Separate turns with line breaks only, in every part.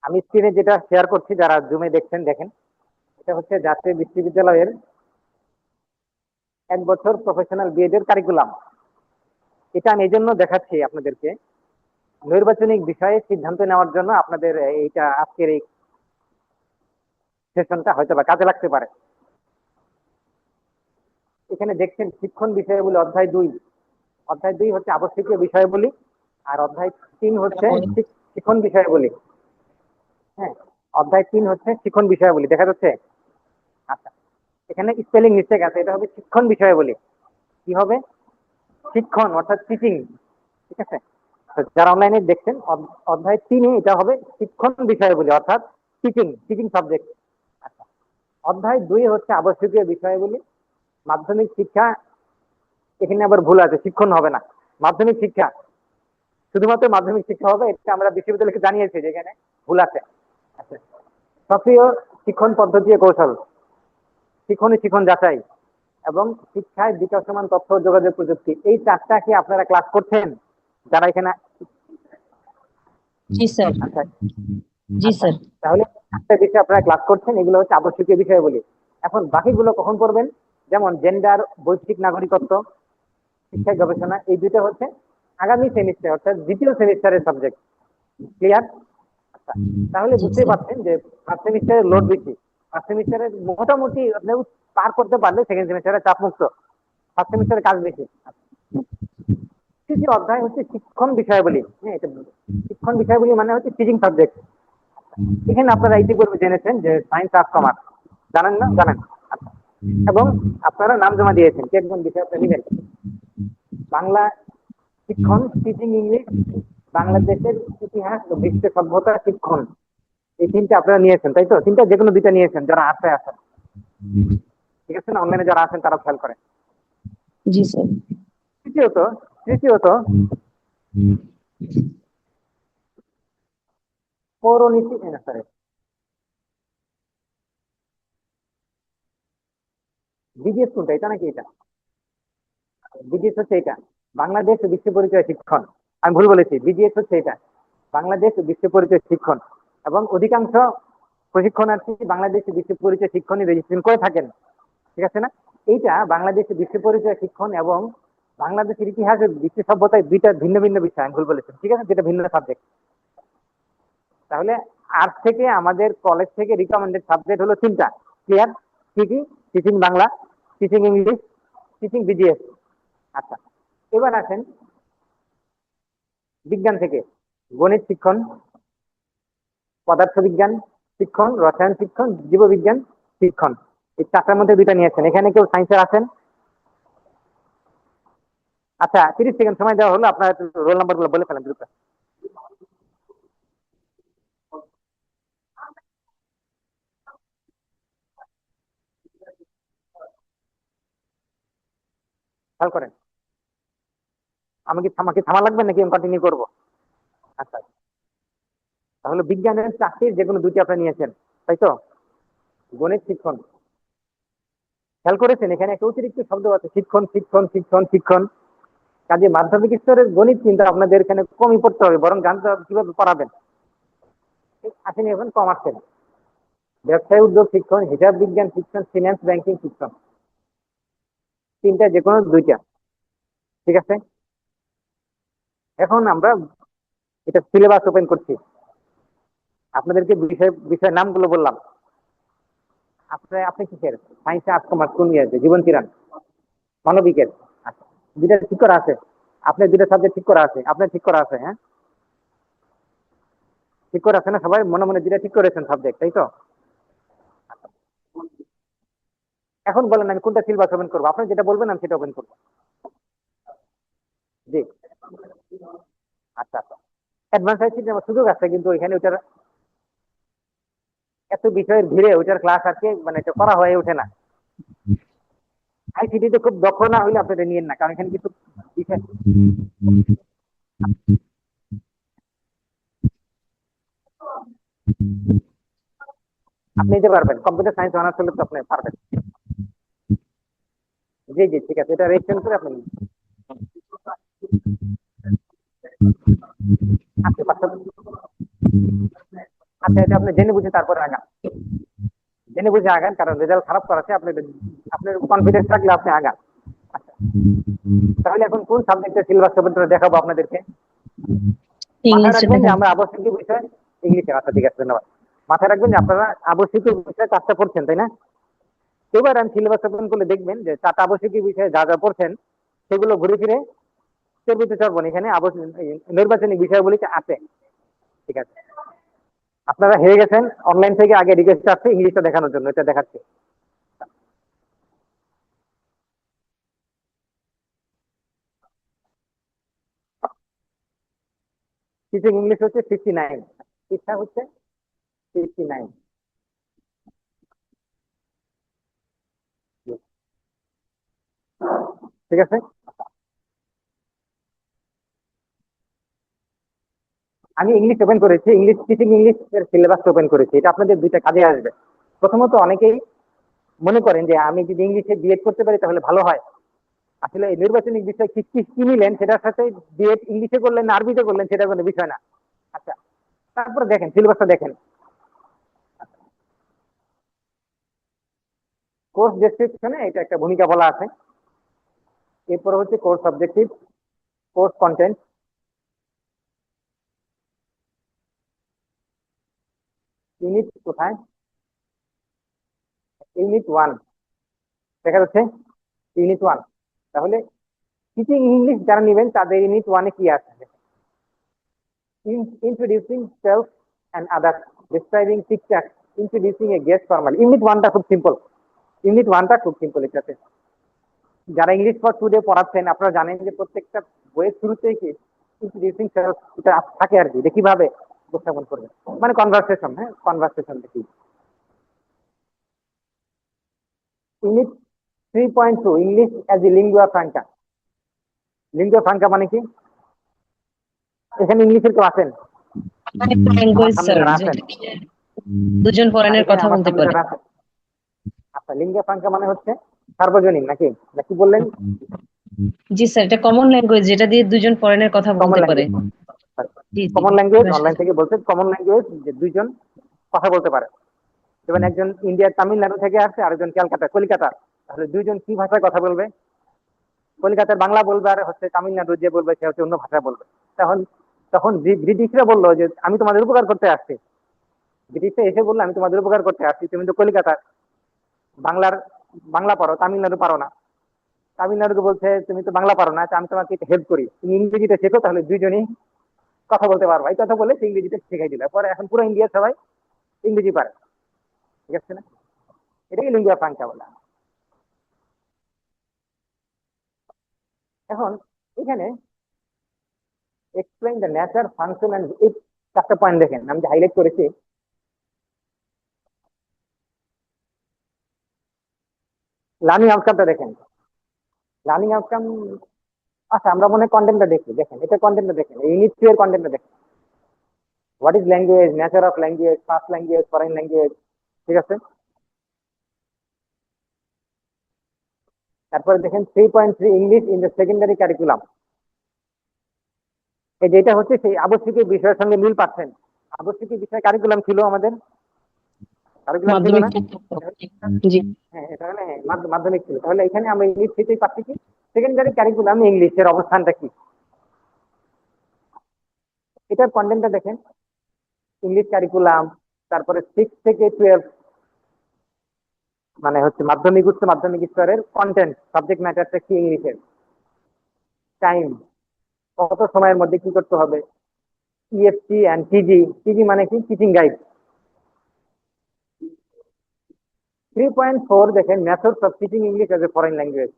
আমি স্ক্রিনে যেটা শেয়ার করছি, যারা জুমে দেখছেন দেখেন, এটা হচ্ছে জাতীয় বিশ্ববিদ্যালয়ের 1 বছর প্রফেশনাল বিএড এর কারিকুলাম। এটা আমি এই জন্য দেখাচ্ছি আপনাদেরকে, নৈর্বাচনিক বিষয়ে সিদ্ধান্ত নেওয়ার জন্য আপনাদের এইটা আজকের এই সেশনটা হয়তো বা কাজে লাগতে পারে। এখানে দেখছেন শিক্ষণ বিষয়াবলী অধ্যায় 2। অধ্যায় 2 হচ্ছে আবশ্যকীয় বিষয়াবলী, আর অধ্যায় 3 হচ্ছে শিক্ষণ বিষয়াবলী। হ্যাঁ, অধ্যায় 3 হচ্ছে শিক্ষণ বিষয়াবলী, দেখা যাচ্ছে? আচ্ছা, এখানে স্পেলিং মিস্টেক আছে, এটা হবে শিক্ষণ বিষয়াবলী। কি হবে? শিক্ষণ অর্থাৎ টিচিং। ঠিক আছে, তো যারা অনলাইনে দেখছেন, অধ্যায় 3-এ এটা হবে শিক্ষণ বিষয়াবলী অর্থাৎ টিচিং টিচিং সাবজেক্ট। আচ্ছা, অধ্যায় 2 হচ্ছে আবশ্যকীয় বিষয়াবলী, মাধ্যমিক শিক্ষা। এখানে আবার ভুল আছে, শিক্ষণ হবে না, মাধ্যমিক শিক্ষা, শুধুমাত্র মাধ্যমিক শিক্ষা হবে। এটা আমরা বিশ্ববিদ্যালয়কে জানিয়েছি যে এখানে ভুল আছে। আচ্ছা, সক্রিয় শিক্ষণ পদ্ধতি ও কৌশল, শিক্ষণ যাচাই, এবং শিক্ষায় বিকাশমান তথ্য ও যোগাযোগ প্রযুক্তি। এই 4টা কি আপনারা ক্লাস করছেন যারা এখানে?
জি স্যার।
আচ্ছা
জি
আচ্ছা,
স্যার।
তাহলে 4টা বিষয় আপনারা ক্লাস করছেন, এগুলো হচ্ছে আবশ্যকীয় বিষয়গুলি। এখন বাকিগুলো কখন করবেন? যেমন জেন্ডার, বৈশ্বিক নাগরিকত্ব, শিক্ষা গবেষণা, এই 2টা হচ্ছে আগামী সেমিস্টার অর্থাৎ দ্বিতীয় সেমিস্টারের সাবজেক্ট। ক্লিয়ার? আচ্ছা, তাহলে
জি
বুঝতেই
স্যার।
পারছেন যে ফার্স্ট সেমিস্টারের লোড বেশি। ফার্স্ট সেমিস্টারের মোটামুটি আপনি পার করতে পারলে সেকেন্ড সেমিস্টারে চাপ মুক্ত, ফার্স্ট সেমিস্টারে কাজ বেশি। তৃতীয় অধ্যায় হচ্ছে শিক্ষণ বিষয়াবলী। হ্যাঁ, এটা শিক্ষণ বিষয়াবলী মানে হচ্ছে টিচিং সাবজেক্ট। এখানে আপনারা ইতিপূর্বে জেনেছেন যে সায়েন্স, আর্টস, কমার্স, জানেন না? জানেন। আচ্ছা, এবং আপনারা নাম জমা দিয়েছেন কে কোন বিষয় আপনি নেবেন। বাংলা শিক্ষণ, টিচিং ইংলিশ, বাংলাদেশের ইতিহাস ও বিশ্ব সভ্যতা শিক্ষণ, এই 3টা আপনারা নিয়েছেন, তাই তো? 3টা যে কোনো 2টা নিয়েছেন যারা আছেন। ঠিক আছে না? অনলাইনে যারা আছেন তারা খেয়াল করেন।
জি স্যার।
তৃতীয়ত তৃতীয়ত পৌরনীতি, সরি, বিডিএস কোনটা, এটা নাকি এটা? বিডিএস হচ্ছে এটা, বাংলাদেশ ও বিশ্ব পরিচয় শিক্ষণ। আমি ভুল বলেছি, বিডিএস হচ্ছে এটা, বাংলাদেশ ও বিশ্ব পরিচয় শিক্ষণ। এবং অধিকাংশ প্রশিক্ষণার্থী বাংলাদেশ ও বিশ্ব পরিচয় শিক্ষণই রেজিস্ট্রেশন করে থাকেন। ঠিক আছে না? এইটা বাংলাদেশ ও বিশ্ব পরিচয় শিক্ষণ এবং বাংলাদেশের ইতিহাস ও বিশ্ব সভ্যতায় 2টা ভিন্ন ভিন্ন বিষয়, আমি ভুল বলেছি। ঠিক আছে, যেটা ভিন্ন সাবজেক্ট। তাহলে আর্টস থেকে আমাদের কলেজ থেকে রিকমেন্ডেড সাবজেক্ট হলো 3টা। ক্লিয়ার? কি কি? Teaching Bangla, teaching English, teaching BGS. আচ্ছা, এবার আসেন বিজ্ঞান থেকে গণিত শিক্ষণ, পদার্থবিজ্ঞান শিক্ষণ, রসায়ন শিক্ষণ, জীববিজ্ঞান শিক্ষণ। এই 4টার মধ্যে 2টা নিয়েছেন। এখানে কেউ সায়েন্সের আছেন? আচ্ছা, 30 সেকেন্ড সময় দেওয়া হলো, আপনার রোল নাম্বার গুলো বলে ফেলেন দ্রুত। খেয়াল করেন, আমাকে থামা লাগবে নাকি আমি কন্টিনিউ করবো? আচ্ছা, তাহলে বিজ্ঞানের 4টির যে কোনো 2টি আপনি নিয়েছেন, তাই তো? গণিত শিক্ষণ, খেয়াল করেছেন এখানে একটা অতিরিক্ত শব্দ আছে, শিক্ষণ শিক্ষণ শিক্ষণ শিক্ষণ। কাজে মাধ্যমিক স্তরের গণিত কিন্তু আপনাদের এখানে কমই পড়তে হবে, বরং জানতে হবে কিভাবে পড়াবেন। আসেনি এখন কমার্সের ব্যবসায় উদ্যোগ শিক্ষণ, হিসাব বিজ্ঞান শিক্ষণ, ফিনান্স ব্যাংকিং শিক্ষণ। 3টা যে কোনো 2টা। ঠিক আছে, এখন আমরা এটা সিলেবাস ওপেন করছি, আপনাদেরকে বিষয় বিষয় নামগুলো বললাম। আপনি কিসের? সায়েন্স, আর্টস, কমার্স, কোন ইয়াতে? জীবন চিরান, মানবিকের। আচ্ছা, 2টা ঠিক করা আছে? আপনার 2টা সাবজেক্ট ঠিক করা আছে? আপনার ঠিক করা আছে? হ্যাঁ, ঠিক করে আছে না সবাই? মনে মনে 2টা ঠিক করেছেন সাবজেক্ট, তাই তো? এখন বলেন আমি কোনটা সিলেবাস ওপেন করবো, আপনি যেটা বলবেন আমি সেটা ওপেন করবো। জি, আচ্ছা আচ্ছা, অ্যাডভান্স আইসিটি আমার সুযোগ আছে, কিন্তু এখানে ওইটার এত বিষয়ের ভিড়ে ওইটার ক্লাস আর কি মানে এটা করা হয়ে ওঠে না। আইসিটি তে খুব দক্ষ না হইলে আপনি এটা নিয়েন না, কারণ এখানে কিছু বিষয় আপনি নিতে পারবেন। কম্পিউটার সায়েন্স অনার্স হলে তো আপনি পারবেন। জি জি, ঠিক আছে, এটা রেজিস্ট্রেশন করে আপনি আজকে 500 আচ্ছা, এটা আপনি জেনে বুঝে তারপরে আগান, জেনে বুঝে আগান, কারণ রেজাল্ট খারাপ করাছে আপনি, আপনার কনফিডেন্স থাকলে আপনি আগান। আচ্ছা, তাহলে এখন কোন সাবজেক্টের সিলেবাস দেখাবো আপনাদেরকে? মাথায়
ইংলিশে
রাখবেন যে
দেখান।
আমরা আবশ্যকীয় বিষয় ইংলিশে। আচ্ছা ঠিক আছে, ধন্যবাদ। মাথায় রাখবেন যে আপনারা আবশ্যকীয় বিষয় 4টা পড়ছেন, তাই না? এবার আমি সিলেবাস ওপেন করলে দেখবেন যে 4টা আবশ্যকীয় বিষয়ে যা যা পড়ছেন সেগুলো ঘুরে ফিরে চর্বিত চর্বণ এখানে নির্বাচনী বিষয়গুলিতে আছে। ঠিক আছে, আপনারা হেরে গেছেন, অনলাইন থেকে আগে রিকোয়েস্ট আসছে ইংলিশটা দেখানোর জন্য, এটা দেখাচ্ছে। টিচিং ইংলিশ হচ্ছে 59, শিক্ষা হচ্ছে 59। ঠিক আছে, আমি ইংলিশ ওপেন করেছি, ইংলিশ টিচিং ইংলিশ এর সিলেবাস ওপেন করেছি, এটা আপনাদের দুইটা কাজে আসবে। প্রথমত, অনেকেই মনে করেন যে আমি যদি ইংলিশে বিএড করতে পারি তাহলে ভালো হয়। আসলে এই নির্বাচনী বিষয় কি কি কি নিলেন সেটার সাথে বিএড ইংলিশে করলেন না আরবিতে করলেন সেটা কোনো বিষয় না। আচ্ছা, তারপরে দেখেন সিলেবাসটা দেখেন। কোর্স ডেসক্রিপশনে এটা একটা ভূমিকা বলা আছে। এরপর হচ্ছে course objective, course content, unit কোথায়, ইউনিট 1 দেখা যাচ্ছে, ইউনিট 1। তাহলে টিচিং ইংলিশ যারা নেবেন তাদের ইউনিট 1-এ কি আছে? Introducing self and others, describing pictures, introducing a guest formal. Unit 1টা খুব সিম্পল, ইউনিট 1টা খুব সিম্পল। এটাতে যারা ইংলিশ ফর টুডে পড়াচ্ছেন আপনারা জানেন যে প্রত্যেকটা বইয়ের শুরুতেই কি ইন্ট্রোডিউসিং সেলফ এটা থাকে আর কি, যে কিভাবে উপস্থাপন করবে, মানে কনভারসেশন। হ্যাঁ, কনভারসেশন দেখি। Unit 3.2 English as a lingua Franka. Lingua Franka মানে কি? এখানে ইংলিশের কেউ আছেন আমার
ল্যাঙ্গুয়েজ
সামনে
স্যার,
যারা আছেন?
যেটা দুজন ফরেনের
এখানে
কথা
আমার
বলতে
সামনে
পারে।
যারা আছেন, আচ্ছা, লিঙ্গুয়া ফ্রাঙ্কা মানে হচ্ছে সার্বজনীন নাকি, নাকি বললেন?
জি স্যার, এটা কমন ল্যাঙ্গুয়েজ যেটা দিয়ে দুজন ফরেনের কথা
কমন
বলতে পারে।
ল্যাঙ্গুয়েজ,
জি জি।
কমন ল্যাঙ্গুয়েজ
ভাষা।
অনলাইন থেকে বলছে, কমন ল্যাঙ্গুয়েজ যে দুইজন কথা বলতে পারে। যেমন একজন ইন্ডিয়ার তামিলনাড়ু থেকে আসছে, আরেকজন ক্যালকাটা কলকাতা, তাহলে দুইজন কি ভাষায় কথা বলবে? কলকাতার বাংলা বলবে, আর হচ্ছে তামিলনাড়ু যে বলবে সে হচ্ছে অন্য ভাষা বলবে। তখন তখন ব্রিটিশরা বললো যে আমি তোমাদের উপকার করতে আসছি। ব্রিটিশরা এসে বললো আমি তোমাদের উপকার করতে আসছি, তুমি তো কলকাতার বাংলার বাংলা পারো, তামিলনাড়ু পারো না। তামিলনাড়ুকে বলছে তুমি তো বাংলা পারো না, তা আমি তোমাকে হেল্প করি, তুমি ইংরেজিটা শেখো, তাহলে দুইজনই কথা বলতে পারবো। এই কথা বলে সে ইংরেজিটা শিখাই দিল, পরে এখন পুরো ইন্ডিয়ার সবাই ইংরেজি পারে। ঠিক আছে না? এটাকে লিঙ্গুয়া ফ্রাঙ্কা বলা। এখন এখানে explain the nature, function and, এই 4টা পয়েন্ট দেখেন আমি যে হাইলাইট করেছি। লার্নিং আউটকামটা দেখেন, লার্নিং আউটকাম। আচ্ছা, আমরা মনে হয় কন্টেন্টটা দেখি, দেখেন এটা কন্টেন্টটা দেখেন, ইউনিট 2 এর কন্টেন্টটা দেখেন। What is language, nature of language, first language, foreign language. ঠিক আছে, তারপরে দেখেন 3.3 English in the secondary curriculum. এই যেটা হচ্ছে সেই আবশ্যকীয় বিষয়ের সঙ্গে মিল পাচ্ছেন। আবশ্যকীয় বিষয় কারিকুলাম ছিল আমাদের, কারিকুলাম ছিল
মাধ্যমিক।
না?
জি।
হ্যাঁ, এটা মানে মাধ্যমিক ছিল। তাহলে এখানে আমরা ইংলিশ 3-তেই পাচ্ছি কি সেকেন্ডারি কারিকুলাম ইংলিশের অবস্থানটা কি, এটার কন্টেন্টটা দেখেন। ইংলিশ কারিকুলাম, তারপরে 6 থেকে 12 মানে হচ্ছে মাধ্যমিক উচ্চ মাধ্যমিক স্তরের কন্টেন্ট, সাবজেক্ট ম্যাটারটা কি ইংলিশের, টাইম, কত সময়ের মধ্যে কি করতে হবে, ইএফটি এন্ড টিজি। টিজি মানে কি? Teaching guide. 3.4 দেখেন methods of teaching English as a foreign language,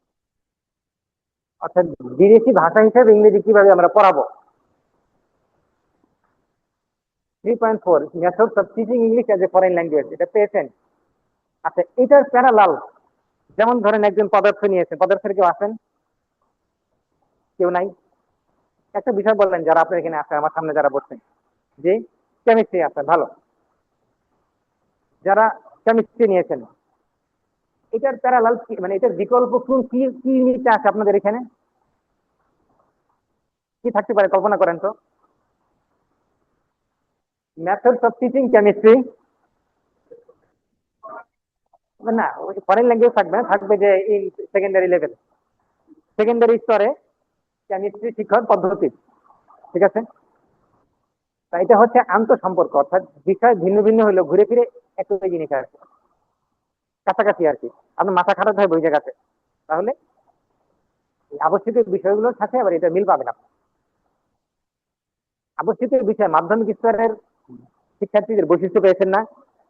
অর্থাৎ বিদেশি ভাষা হিসেবে ইংরেজি কিভাবে আমরা পড়াবো। 3.4 methods of teaching English as a foreign language, এটা পেয়েছেন? আচ্ছা, এটার প্যারালাল, যেমন ধরেন একজন পদার্থ নিয়েছেন, পদার্থের কেউ আছেন? কেউ নাই? একটা বিষয় বললেন যারা আপনার এখানে আছে, আমার সামনে যারা বসছেন, যে কেমিস্ট্রি আছে, ভালো, যারা কেমিস্ট্রি নিয়েছেন, এটার প্যারালাল মানে এটার বিকল্প কোন কি কি ইউনিটটা আছে আপনাদের এখানে? কি থাকতে পারে কল্পনা করেন তো? মেথডস অফ টিচিং কেমিস্ট্রি, না ফরেন ল্যাঙ্গুয়েজ থাকবে না, থাকবে যে ইন সেকেন্ডারি লেভেল, সেকেন্ডারি স্তরে কেমিস্ট্রি শিক্ষণ পদ্ধতি। ঠিক আছে, তা এটা হচ্ছে আন্তঃসম্পর্ক, অর্থাৎ বিষয় ভিন্ন ভিন্ন হলেও ঘুরে ফিরে একই জিনিস আর কি, কাছাকাছি আর কি। আপনার মাথা খারাপ হয় ওই জায়গাতে, তাহলে এই আবশ্যিক বিষয়গুলোর সাথে আবার এটা মিল পাবেন আপনি। আবশ্যিক বিষয় মাধ্যমিক স্তরের শিক্ষার্থীদের বৈশিষ্ট্য পেয়েছেন না,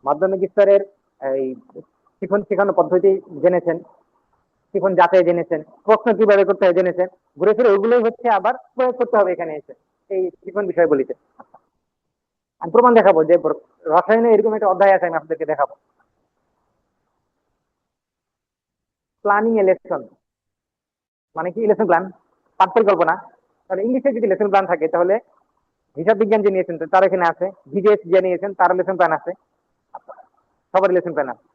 মাধ্যমিক স্তরের এই শিখন শেখানো পদ্ধতি জেনেছেন, শিখন যাচাই জেনেছেন, প্রশ্ন কিভাবে করতে হয় জেনেছেন, ঘুরে ফিরে ওইগুলোই হচ্ছে আবার প্রয়োগ করতে হবে এখানে এসে এই শিখন বিষয় বলিতে। আমি প্রমাণ দেখাবো যে রসায়নে এরকম একটা অধ্যায় আছে, আমি আপনাদেরকে দেখাবো। প্ল্যানিং এ লেসন মানে কি? লেসন প্ল্যান, পাঠ পরিকল্পনা। তাহলে ইংলিশে যদি লেসন প্ল্যান থাকে, তাহলে হিসাব বিজ্ঞান যে নিয়েছেন তার এখানে আছে, জিডিএস যে নিয়েছেন তার লেসন প্ল্যান আছে, সবার লেসন প্ল্যান আছে।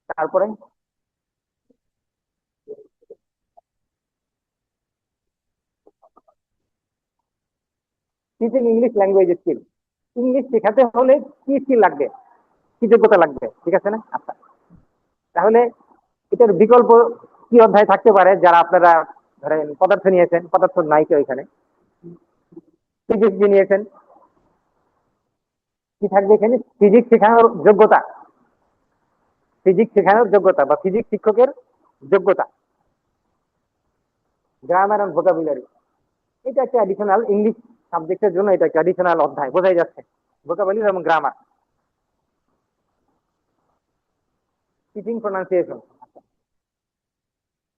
তারপরে teaching English language skill, English শেখাতে হলে কি স্কিল লাগবে, কি যোগ্যতা লাগবে, ঠিক আছে না? আচ্ছা, তাহলে এটার বিকল্প কি অধ্যায় থাকতে পারে? যারা আপনারা ধরেন পদার্থ নিয়েছেন, পদার্থ নাই কেউ এখানে, ফিজিক্স যে নিয়েছেন, কি থাকবে এখানে? ফিজিক্স শেখানোর যোগ্যতা, ফিজিক্স শেখানোর যোগ্যতা বা ফিজিক্স শিক্ষকের যোগ্যতা, গ্রামার এন্ড ভোকাবুলারি। এটা একটা অ্যাডিশনাল ইংলিশ সাবজেক্টের জন্য, এটা একটা অ্যাডিশনাল অধ্যায়, বোঝাই যাচ্ছে। ভোকাবুলারি এবং grammar, teaching pronunciation,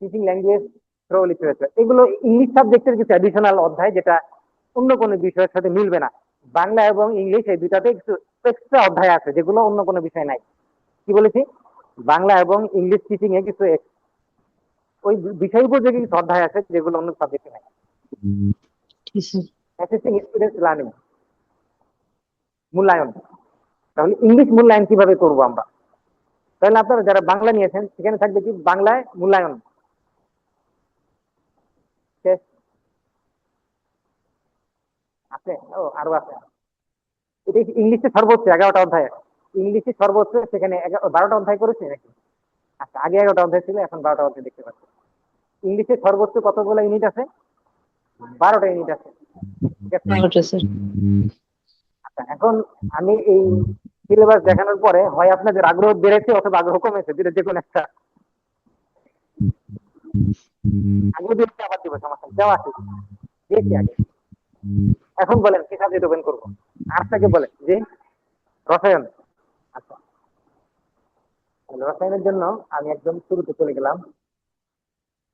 teaching language through literature, এগুলো ইংলিশ সাবজেক্টের কিছু অ্যাডিশনাল অধ্যায়, যেটা অন্য কোনো বিষয়ের সাথে মিলবে না। বাংলা এবং ইংলিশ এই দুটাতে কিছু এক্সট্রা অধ্যায় আছে যেগুলো অন্য কোনো বিষয় নাই। কি বলেছি? বাংলা এবং ইংলিশ টিচিং এ কিছু ওই বিষয় উপযোগী কিছু অধ্যায় আছে যেগুলো অন্য সাবজেক্টে নাই।
জি স্যার।
অ্যাসেসিং স্টুডেন্টস লার্নিং, মূল্যায়ন। তাহলে ইংলিশ মূল্যায়ন কিভাবে করব আমরা? তাহলে আপনারা যারা বাংলা নিয়েছেন সেখানে থাকবে কি? বাংলায় মূল্যায়ন টেস্ট আছে, ও আরো আছে। এটা ইংলিশে সর্বোচ্চ 11টা অধ্যায়, ইংলিশে সর্বোচ্চ সেখানে 12টা অধ্যায় করেছে নাকি? আচ্ছা, আগে 11টা অধ্যায় ছিল, এখন 12টা অধ্যায় দেখতে পাচ্ছি। ইংলিশে সর্বোচ্চ কতগুলো ইউনিট আছে? 12টা ইউনিট আছে, ঠিক আছে?
12টা স্যার।
আচ্ছা, এখন আমি এই সিলেবাস দেখানোর পরে হয় আপনাদের আগ্রহ বেড়েছে অথবা আগ্রহ কমেছে, দুটো যে কোনো একটা। আগ্রহ বেড়েছে আবার দিব, সমস্যা নেই, দেওয়া আছে, দিয়েছি আগে। এখন বলেন কি সাবজেক্ট ওপেন করবো? আর্টসটাকে বলেন যে রসায়ন। আচ্ছা, তাহলে রসায়নের জন্য আমি একদম শুরুতে চলে গেলাম।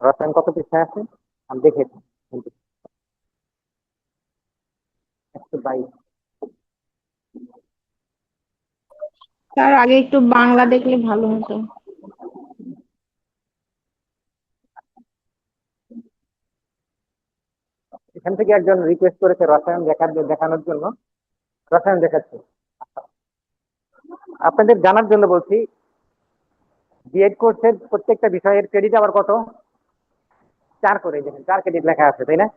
রসায়ন কত পৃষ্ঠায় আছে আমি দেখেছি, 122।
তার আগে একটু বাংলা দেখলে ভালো হতো।
এখান থেকে একজন রিকোয়েস্ট করেছে রসায়ন দেখানোর জন্য, রসায়ন দেখাচ্ছে। আপনাদের জানার জন্য বলছি, বিএড কোর্সের প্রত্যেকটা বিষয়ের ক্রেডিট আবার কত? 4 করে, দেখেন 4 ক্রেডিট লেখা আছে, তাই না?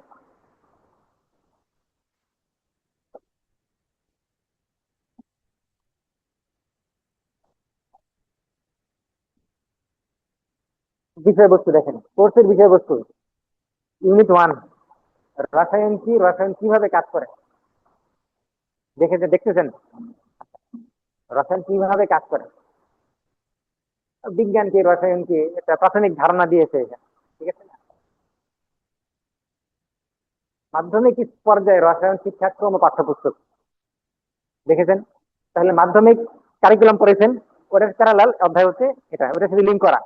বিষয়বস্তু দেখেন, কোর্সের বিষয়বস্তু, ইউনিট 1, রসায়ন কি, রসায়ন কিভাবে কাজ করে, দেখতেছেন? রসায়ন কিভাবে কাজ করে, বিজ্ঞান কি, রসায়ন কি, একটা প্রাথমিক ধারণা দিয়েছে এখানে, ঠিক আছে না? মাধ্যমিক পর্যায়ে রসায়ন শিক্ষাক্রম ও পাঠ্যপুস্তক দেখেছেন? তাহলে মাধ্যমিক কারিকুলাম পড়েছেন, ওটার প্যারালাল অধ্যায় হচ্ছে এটা, ওটা শুধু লিঙ্ক করা।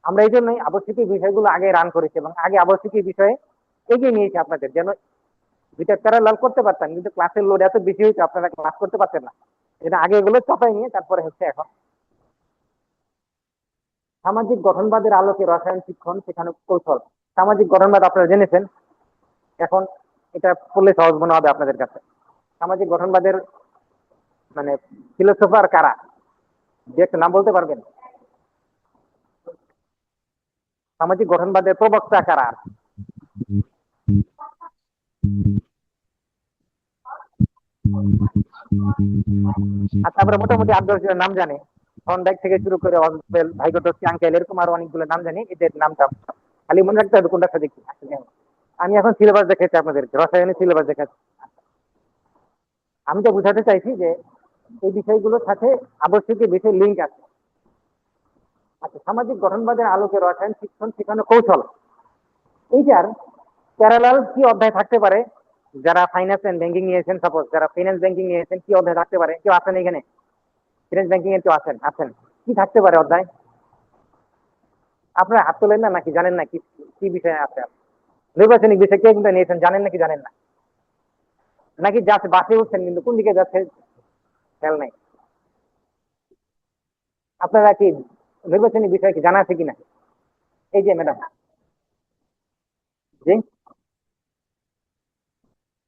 আমরা এই জন্যই আবশ্যিক বিষয়গুলো আগে রান করেছি এবং আগে আবশ্যিক বিষয়ে এগিয়ে নিয়েছি আপনাদের, যেন দুইটা প্যারালাল করতে পারতাম, কিন্তু ক্লাসের লোড এত বেশি হয়েছে আপনারা ক্লাস করতে পারতেন না। এটা আগে এগুলো চাপাই নিয়ে তারপরে হচ্ছে এখন। সামাজিক গঠনবাদের আলোকে রসায়ন শিক্ষণ শেখানো কৌশল। সামাজিক গঠনবাদ আপনারা জেনেছেন, এখন এটা পড়লে সহজ মনে হবে আপনাদের কাছে। সামাজিক গঠনবাদের মানে ফিলোসোফার কারা, যে একটা নাম বলতে পারবেন? সামাজিক গঠনবাদের প্রবক্তা কারা? আর তারপরে মোটামুটি 8-10 জনের নাম জানে, থর্নডাইক থেকে শুরু করে অসবেল, ভাইগোটস্কি আঙ্কেল, এরকম আরো অনেকগুলো নাম জানি, এদের নামটা খালি মনে রাখতে হবে কোনটার সাথে কি আসলে। আমি এখন সিলেবাস দেখাচ্ছি আপনাদের, রসায়নের সিলেবাস দেখাচ্ছি। আমি তো বুঝাতে চাইছি যে এই বিষয়গুলোর সাথে আবশ্যকীয় বিষয় লিঙ্ক আছে। আচ্ছা, সামাজিক গঠনবাদের আলোকে রসায়ন শিক্ষণ শেখানো কৌশল, এইটার প্যারালাল কি অধ্যায় থাকতে পারে? যারা ফাইন্যান্স এন্ড ব্যাংকিং নিয়েছেন, সাপোজ যারা ফাইন্যান্স ব্যাংকিং নিয়েছেন, কি অধ্যায় থাকতে পারে? কেউ আছেন এখানে ফাইন্যান্স ব্যাংকিং এর? কেউ আছেন? আছেন, কি থাকতে পারে অধ্যায়? আপনারা হাত তোলেন না, নাকি জানেন না কি কি বিষয়ে আছে? নির্বাচনিক বিষয় কে কিন্তু নিয়েছেন, জানেন নাকি জানেন না? নাকি যাচ্ছে বাসে উঠছেন কিন্তু কোন দিকে যাচ্ছে খেয়াল নাই? আপনারা কি নির্বাচনী বিষয় কি জানা আছে কিনা? এই যে ম্যাডাম, জি,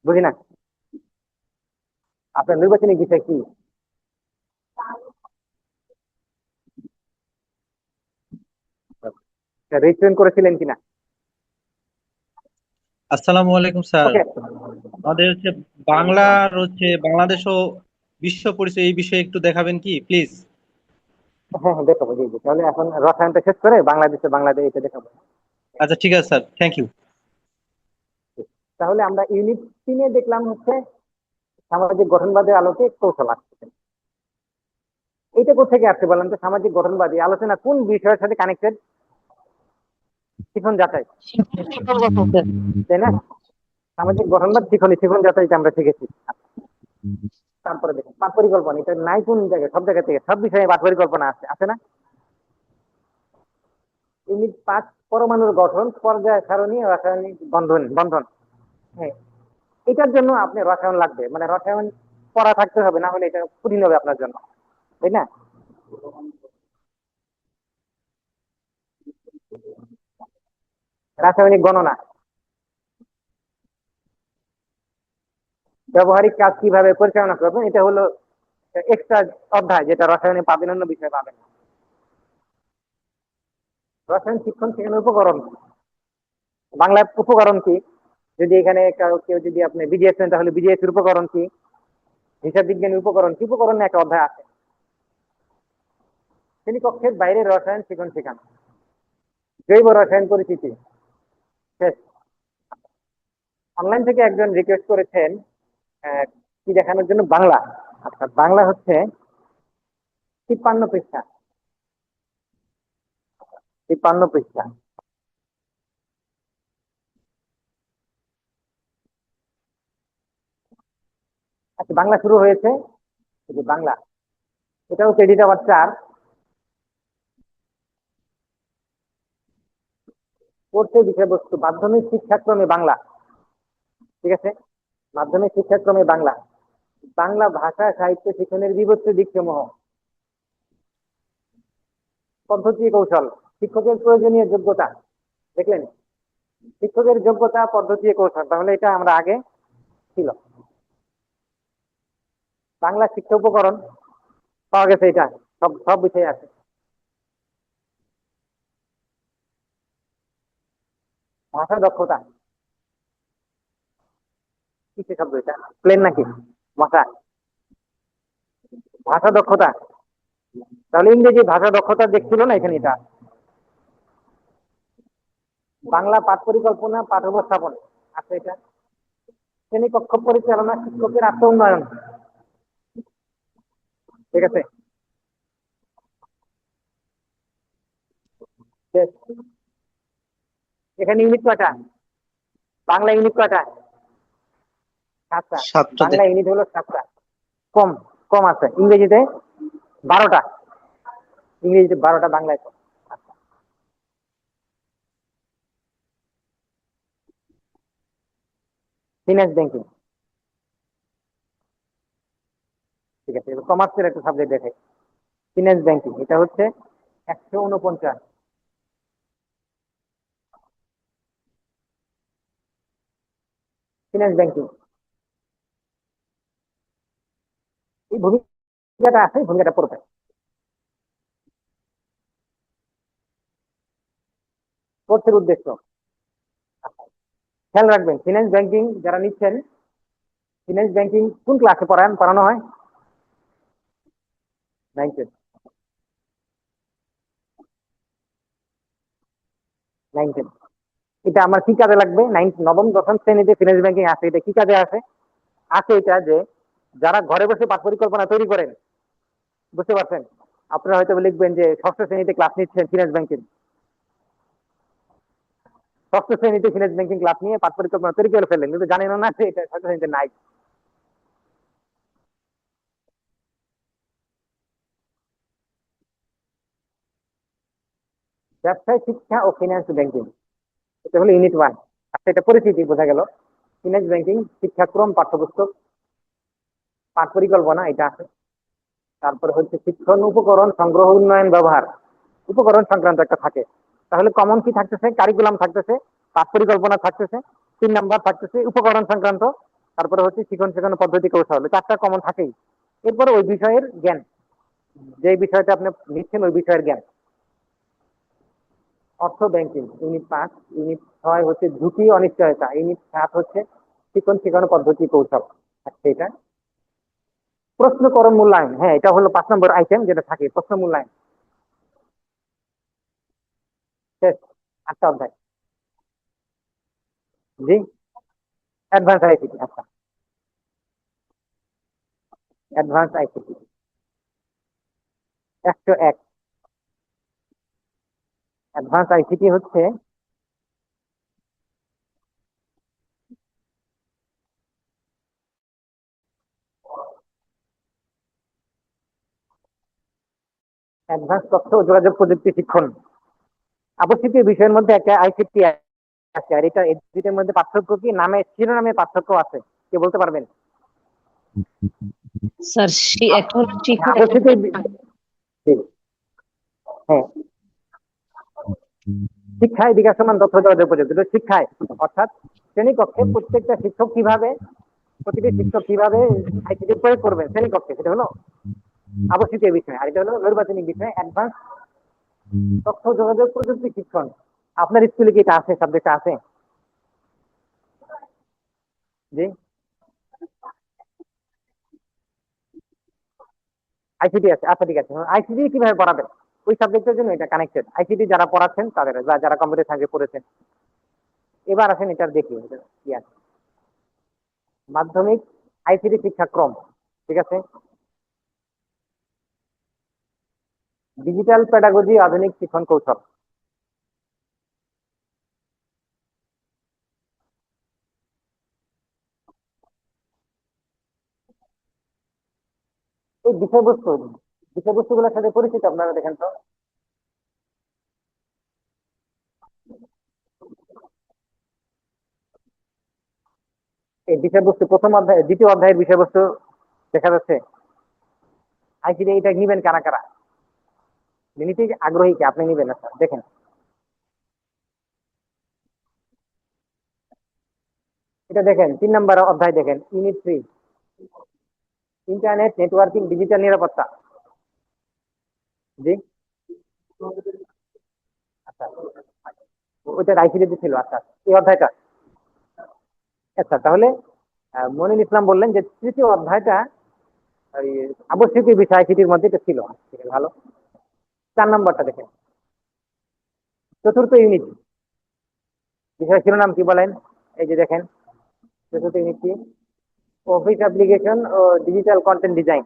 বুঝি না, আপনার নির্বাচনী বিষয় কি রিটেন করেছিলেন কিনা?
আসসালামু আলাইকুম স্যার।
ওকে,
আমাদের হচ্ছে বাংলা আর হচ্ছে বাংলাদেশ ও বিশ্ব পরিচয়, এই বিষয়ে একটু দেখাবেন কি প্লিজ?
হ্যাঁ হ্যাঁ দেখাবো, জি জি। তাহলে এখন রসায়নটা শেষ করে বাংলাদেশ এটা দেখাবো।
আচ্ছা ঠিক আছে স্যার, থ্যাংক ইউ।
তাহলে আমরা ইউনিট 3-এ দেখলাম হচ্ছে সামাজিক গঠনবাদের আলোকে কৌশল আসছে। এইটা কোথেকে আসছে বলেন তো? সামাজিক গঠনবাদী আলোচনা কোন বিষয়ের সাথে কানেক্টেড? শিখন যাচাই, তাই না? সামাজিক গঠনবাদ শিখন যাচাইটা আমরা শিখেছি। তারপরে দেখুন পাঠ পরিকল্পনা, এটা নাই কোন জায়গায়? সব জায়গা থেকে সব বিষয়ে পাঠ পরিকল্পনা আছে, আছে না? ইউনিট 5 পরমাণুর গঠন, পর্যায় সারণী, রাসায়নিক বন্ধন বন্ধন। হ্যাঁ, এটার জন্য আপনি রসায়ন লাগবে, মানে রসায়ন পড়া থাকতে হবে, না হলে এটা কঠিন হবে আপনার জন্য, তাই না? রাসায়নিক গণনা, ব্যবহারিক কাজ কিভাবে পরিচালনা করবেন, এটা হলো এক্সট্রা অধ্যায়, যেটা রসায়নে পাবেন, অন্য বিষয়ে পাবেন না। রসায়ন শিক্ষণ সেখানে উপকরণ, বাংলায় উপকরণ কি? যদি এখানে কেউ যদি আপনি বিডিএস নেন, তাহলে বিডিএস এর উপকরণ কি? হিসাব বিজ্ঞানের উপকরণ কি? উপকরণ নিয়ে একটা অধ্যায় আছে। শ্রেণীকক্ষের বাইরে রসায়ন শিক্ষণ শেখানো, জৈব রসায়ন পরিচিতি শেষ। অনলাইন থেকে একজন রিকোয়েস্ট করেছেন কি দেখানোর জন্য, বাংলা। আচ্ছা, বাংলা হচ্ছে 53 পৃষ্ঠা, 53 পৃষ্ঠা। আচ্ছা, বাংলা শুরু হয়েছে, এই যে বাংলা, এটাও ক্রেডিট আবার 4। পড়তে বিষয়বস্তু মাধ্যমিক শিক্ষাক্রমে বাংলা, ঠিক আছে? মাধ্যমিক শিক্ষাক্রমে বাংলা, বাংলা ভাষা সাহিত্য শিক্ষণের বিবর্ত দিক সমূহ, পদ্ধতি কৌশল, শিক্ষকের প্রয়োজনীয় যোগ্যতা, দেখলেন? শিক্ষকের যোগ্যতা, পদ্ধতি কৌশল, তাহলে এটা আমরা আগে ছিল। বাংলা শিক্ষা উপকরণ পাওয়া গেছে, এটা সব সব বিষয়ে আছে। ভাষা দক্ষতা, কিসের শব্দ এটা? প্লেন নাকি ভাষা? ভাষা দক্ষতা, তাহলে ইংরেজি ভাষা দক্ষতা দেখছিল না এখানে এটা। বাংলা পাঠ পরিকল্পনা, পাঠ উপস্থাপন আছে এটা। শ্রেণীকক্ষ পরিচালনা, শিক্ষকের আত্ম উন্নয়ন, ঠিক আছে? শেষ। এখানে ইউনিট কয়টা? বাংলা ইউনিট কয়টা? 7টা।
সাতটাতে।
বাংলা ইউনিট হলো 7টা। কম কম আছে ইংরেজিতে 12টা, ইংরেজিতে 12টা, বাংলায় কম। আচ্ছা, ফিনান্স ব্যাংকিং, ঠিক আছে, কমার্সের একটা সাবজেক্ট দেখে। ফিনান্স ব্যাংকিং, এটা হচ্ছে 149। ফিনান্স ব্যাংকিং, এই ভূমিকাটা আছে, ভূমিকাটা পড়বে। কোর্সের উদ্দেশ্য খেয়াল রাখবেন, ফিনান্স ব্যাংকিং যারা নিচ্ছেন, ফিনান্স ব্যাংকিং কোন ক্লাসে পড়ানো হয়? Nine ten. এটা আমার কি কাজে লাগবে? নবম দশম শ্রেণীতে ফিনান্স ব্যাংকিং আছে, এটা কি কাজে আছে? আছে এটা যে যারা ঘরে বসে পাঠ পরিকল্পনা তৈরি করেন, বুঝতে পারছেন? আপনারা হয়তো লিখবেন যে ষষ্ঠ শ্রেণীতে ক্লাস নিচ্ছেন ফিনান্স ব্যাংকিং, ষষ্ঠ শ্রেণীতে ফিনান্স ব্যাংকিং ক্লাস নিয়ে পাঠ পরিকল্পনা তৈরি করে ফেললেন, কিন্তু জানেন না যে এটা ষষ্ঠ শ্রেণীতে নাই। ব্যবসায় শিক্ষা ও ফিনান্স ব্যাংকিং, এটা হলো ইউনিট 1। আচ্ছা, এটা পরিচিতি বোঝা গেল। ফিনান্স ব্যাংকিং শিক্ষাক্রম, পাঠ্যপুস্তক, পাঠ পরিকল্পনা এটা আছে। তারপরে হচ্ছে শিক্ষণ উপকরণ, সংগ্রহ, উন্নয়ন, ব্যবহার, উপকরণ সংক্রান্ত একটা থাকে। তাহলে কমন কি থাকতেছে? কারিকুলাম থাকতেছে, পাঠ পরিকল্পনা থাকতেছে, 3 নাম্বার থাকতেছে উপকরণ সংক্রান্ত, তারপরে হচ্ছে শিক্ষণ শেখানোর পদ্ধতি কৌশল, 4টা কমন থাকেই। এরপরে ওই বিষয়ের জ্ঞান, যে বিষয়টা আপনি নিচ্ছেন ওই বিষয়ের জ্ঞান। অর্থ ব্যাংকিং ইউনিট 5, ইউনিট 6 হচ্ছে ঝুঁকি অনিশ্চয়তা, ইউনিট 7 হচ্ছে শিক্ষণ শেখানোর পদ্ধতি কৌশল। আচ্ছা, এটা প্রশ্নকরণ মূল্যায়ন, হ্যাঁ এটা হলো 5 নম্বর আইটেম যেটা থাকে, প্রশ্ন মূল্যায়ন। শেষ, 8টা অধ্যায়। জি, অ্যাডভান্স আইসিটি। আচ্ছা, অ্যাডভান্স আইসিটি 101। অ্যাডভান্স আইসিটি হচ্ছে অ্যাডভান্স তথ্য ও যোগাযোগ প্রযুক্তি শিক্ষণ। আবশ্যিক বিষয়ের মধ্যে একটা আইসিটি আছে, আর এটা এর মধ্যে পার্থক্য কি? নামে, শিরোনামে পার্থক্য আছে, কে বলতে পারবেন?
স্যার একটা হলো শিক্ষা, একটা
আবশ্যিক, হ্যাঁ, শিক্ষায় বিকাশমান তথ্য যোগাযোগ প্রযুক্তি। তো শিক্ষায় অর্থাৎ শ্রেণীকক্ষে প্রত্যেকটা শিক্ষক কিভাবে, প্রতিটি শিক্ষক কিভাবে আইসিটি প্রয়োগ করবেন শ্রেণীকক্ষে, সেটা হলো আবশ্যিক বিষয়। আর এটা হলো নির্বাচনিক বিষয়, অ্যাডভান্স তথ্য যোগাযোগ প্রযুক্তি শিক্ষণ। আপনার স্কুলে কি এটা আছে, সাবজেক্ট আছে? জি, আইসিটি আছে। আচ্ছা ঠিক আছে, আইসিটি কিভাবে পড়াবেন ওই সাবজেক্টের জন্য এটা কানেক্টেড। আইসিটি যারা পড়াচ্ছেন তাদের, বা যারা কম্পিউটার সায়েন্সে পড়েছেন। এবার আসেন এটা দেখি এটা কি আছে। মাধ্যমিক আইসিটি শিক্ষাক্রম, ঠিক আছে। ডিজিটাল পেডাগজি, আধুনিক শিক্ষণ কৌশল। এই বিষয়বস্তুগুলোর সাথে পরিচিত আপনারা? দেখেন তো, এই বিষয়বস্তু প্রথম অধ্যায়, দ্বিতীয় অধ্যায়ের বিষয়বস্তু দেখা যাচ্ছে। আইসিটি এটা নিবেন কারা কারা? নিতে আগ্রহী কি? আপনি নিবেন? আচ্ছা দেখেন, এটা দেখেন 3 নম্বর অধ্যায়, দেখেন ইউনিট 3, ইন্টারনেট নেটওয়ার্কিং, ডিজিটাল নিরাপত্তা। জি, আচ্ছা, ওইটা আইসিটি ছিল। আচ্ছা, এই অধ্যায়টা। আচ্ছা, তাহলে মনির ইসলাম বললেন যে তৃতীয় অধ্যায়টা ওই আবশ্যিক বিষয় আইসিটির মধ্যে এটা ছিল। ঠিক আছে, ভালো। 4 নম্বরটা দেখেন, চতুর্থ ইউনিট, বিষয় শিরোনাম কি বলেন? এই যে দেখেন, চতুর্থ ইউনিট কি? অফিস অ্যাপ্লিকেশন ও ডিজিটাল কন্টেন্ট ডিজাইন।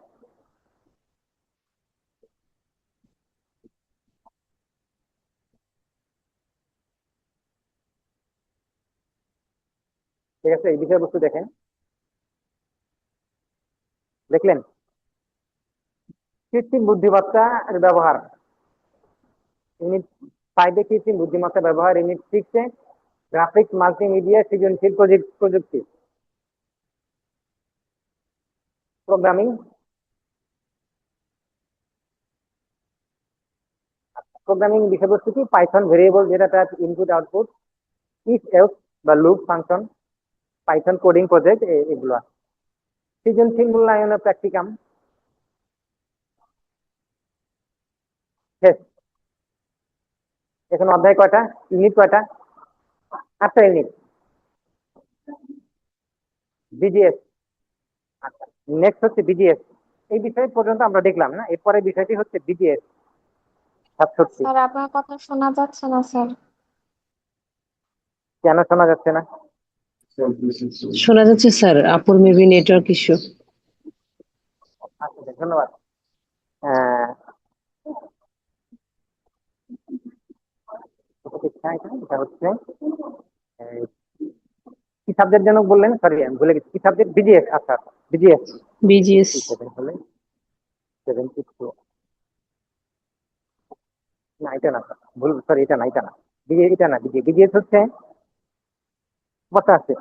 ঠিক আছে, এই বিষয়বস্তু দেখেন, দেখলেন? কৃত্রিম বুদ্ধিমত্তার ব্যবহার, ইউনিট 5-এ কৃত্রিম বুদ্ধিমত্তা ব্যবহার, ইউনিট 6-এ গ্রাফিক্স, মাল্টিমিডিয়া, সৃজনশীল প্রযুক্তি, প্রোগ্রামিং। প্রোগ্রামিং বিষয়বস্তু কি? পাইথন ভেরিয়েবল, যেটা type input output, if else বা loop function, Python coding project, এগুলো। সৃজনশীল মূল্যায়নের প্র্যাকটিকাম। শেষ। এখন অধ্যায় কয়টা, ইউনিট কয়টা? 8টা ইউনিট। বিজিএস। আচ্ছা, নেক্সট হচ্ছে বিজিএস, এই বিষয় পর্যন্ত আমরা দেখলাম না, এরপরে বিষয়টি হচ্ছে বিজিএস 67।
স্যার আপনার কথা শোনা যাচ্ছে না স্যার।
কেন শোনা যাচ্ছে না?
শোনা যাচ্ছে স্যার, আপুর মেবি নেটওয়ার্ক ইস্যু।
আচ্ছা, ধন্যবাদ। আহ, এটা হচ্ছে আহ, কি সাবজেক্ট যেন বললেন, সরি আমি ভুলে গেছি, কি সাবজেক্ট? বিজিএস। আচ্ছা, বিজিএস
বিজিএস।
67 হলে 72। না এটা না, ভুল, সরি এটা না, এটা না, এটা না, বিজিএস হচ্ছে 85।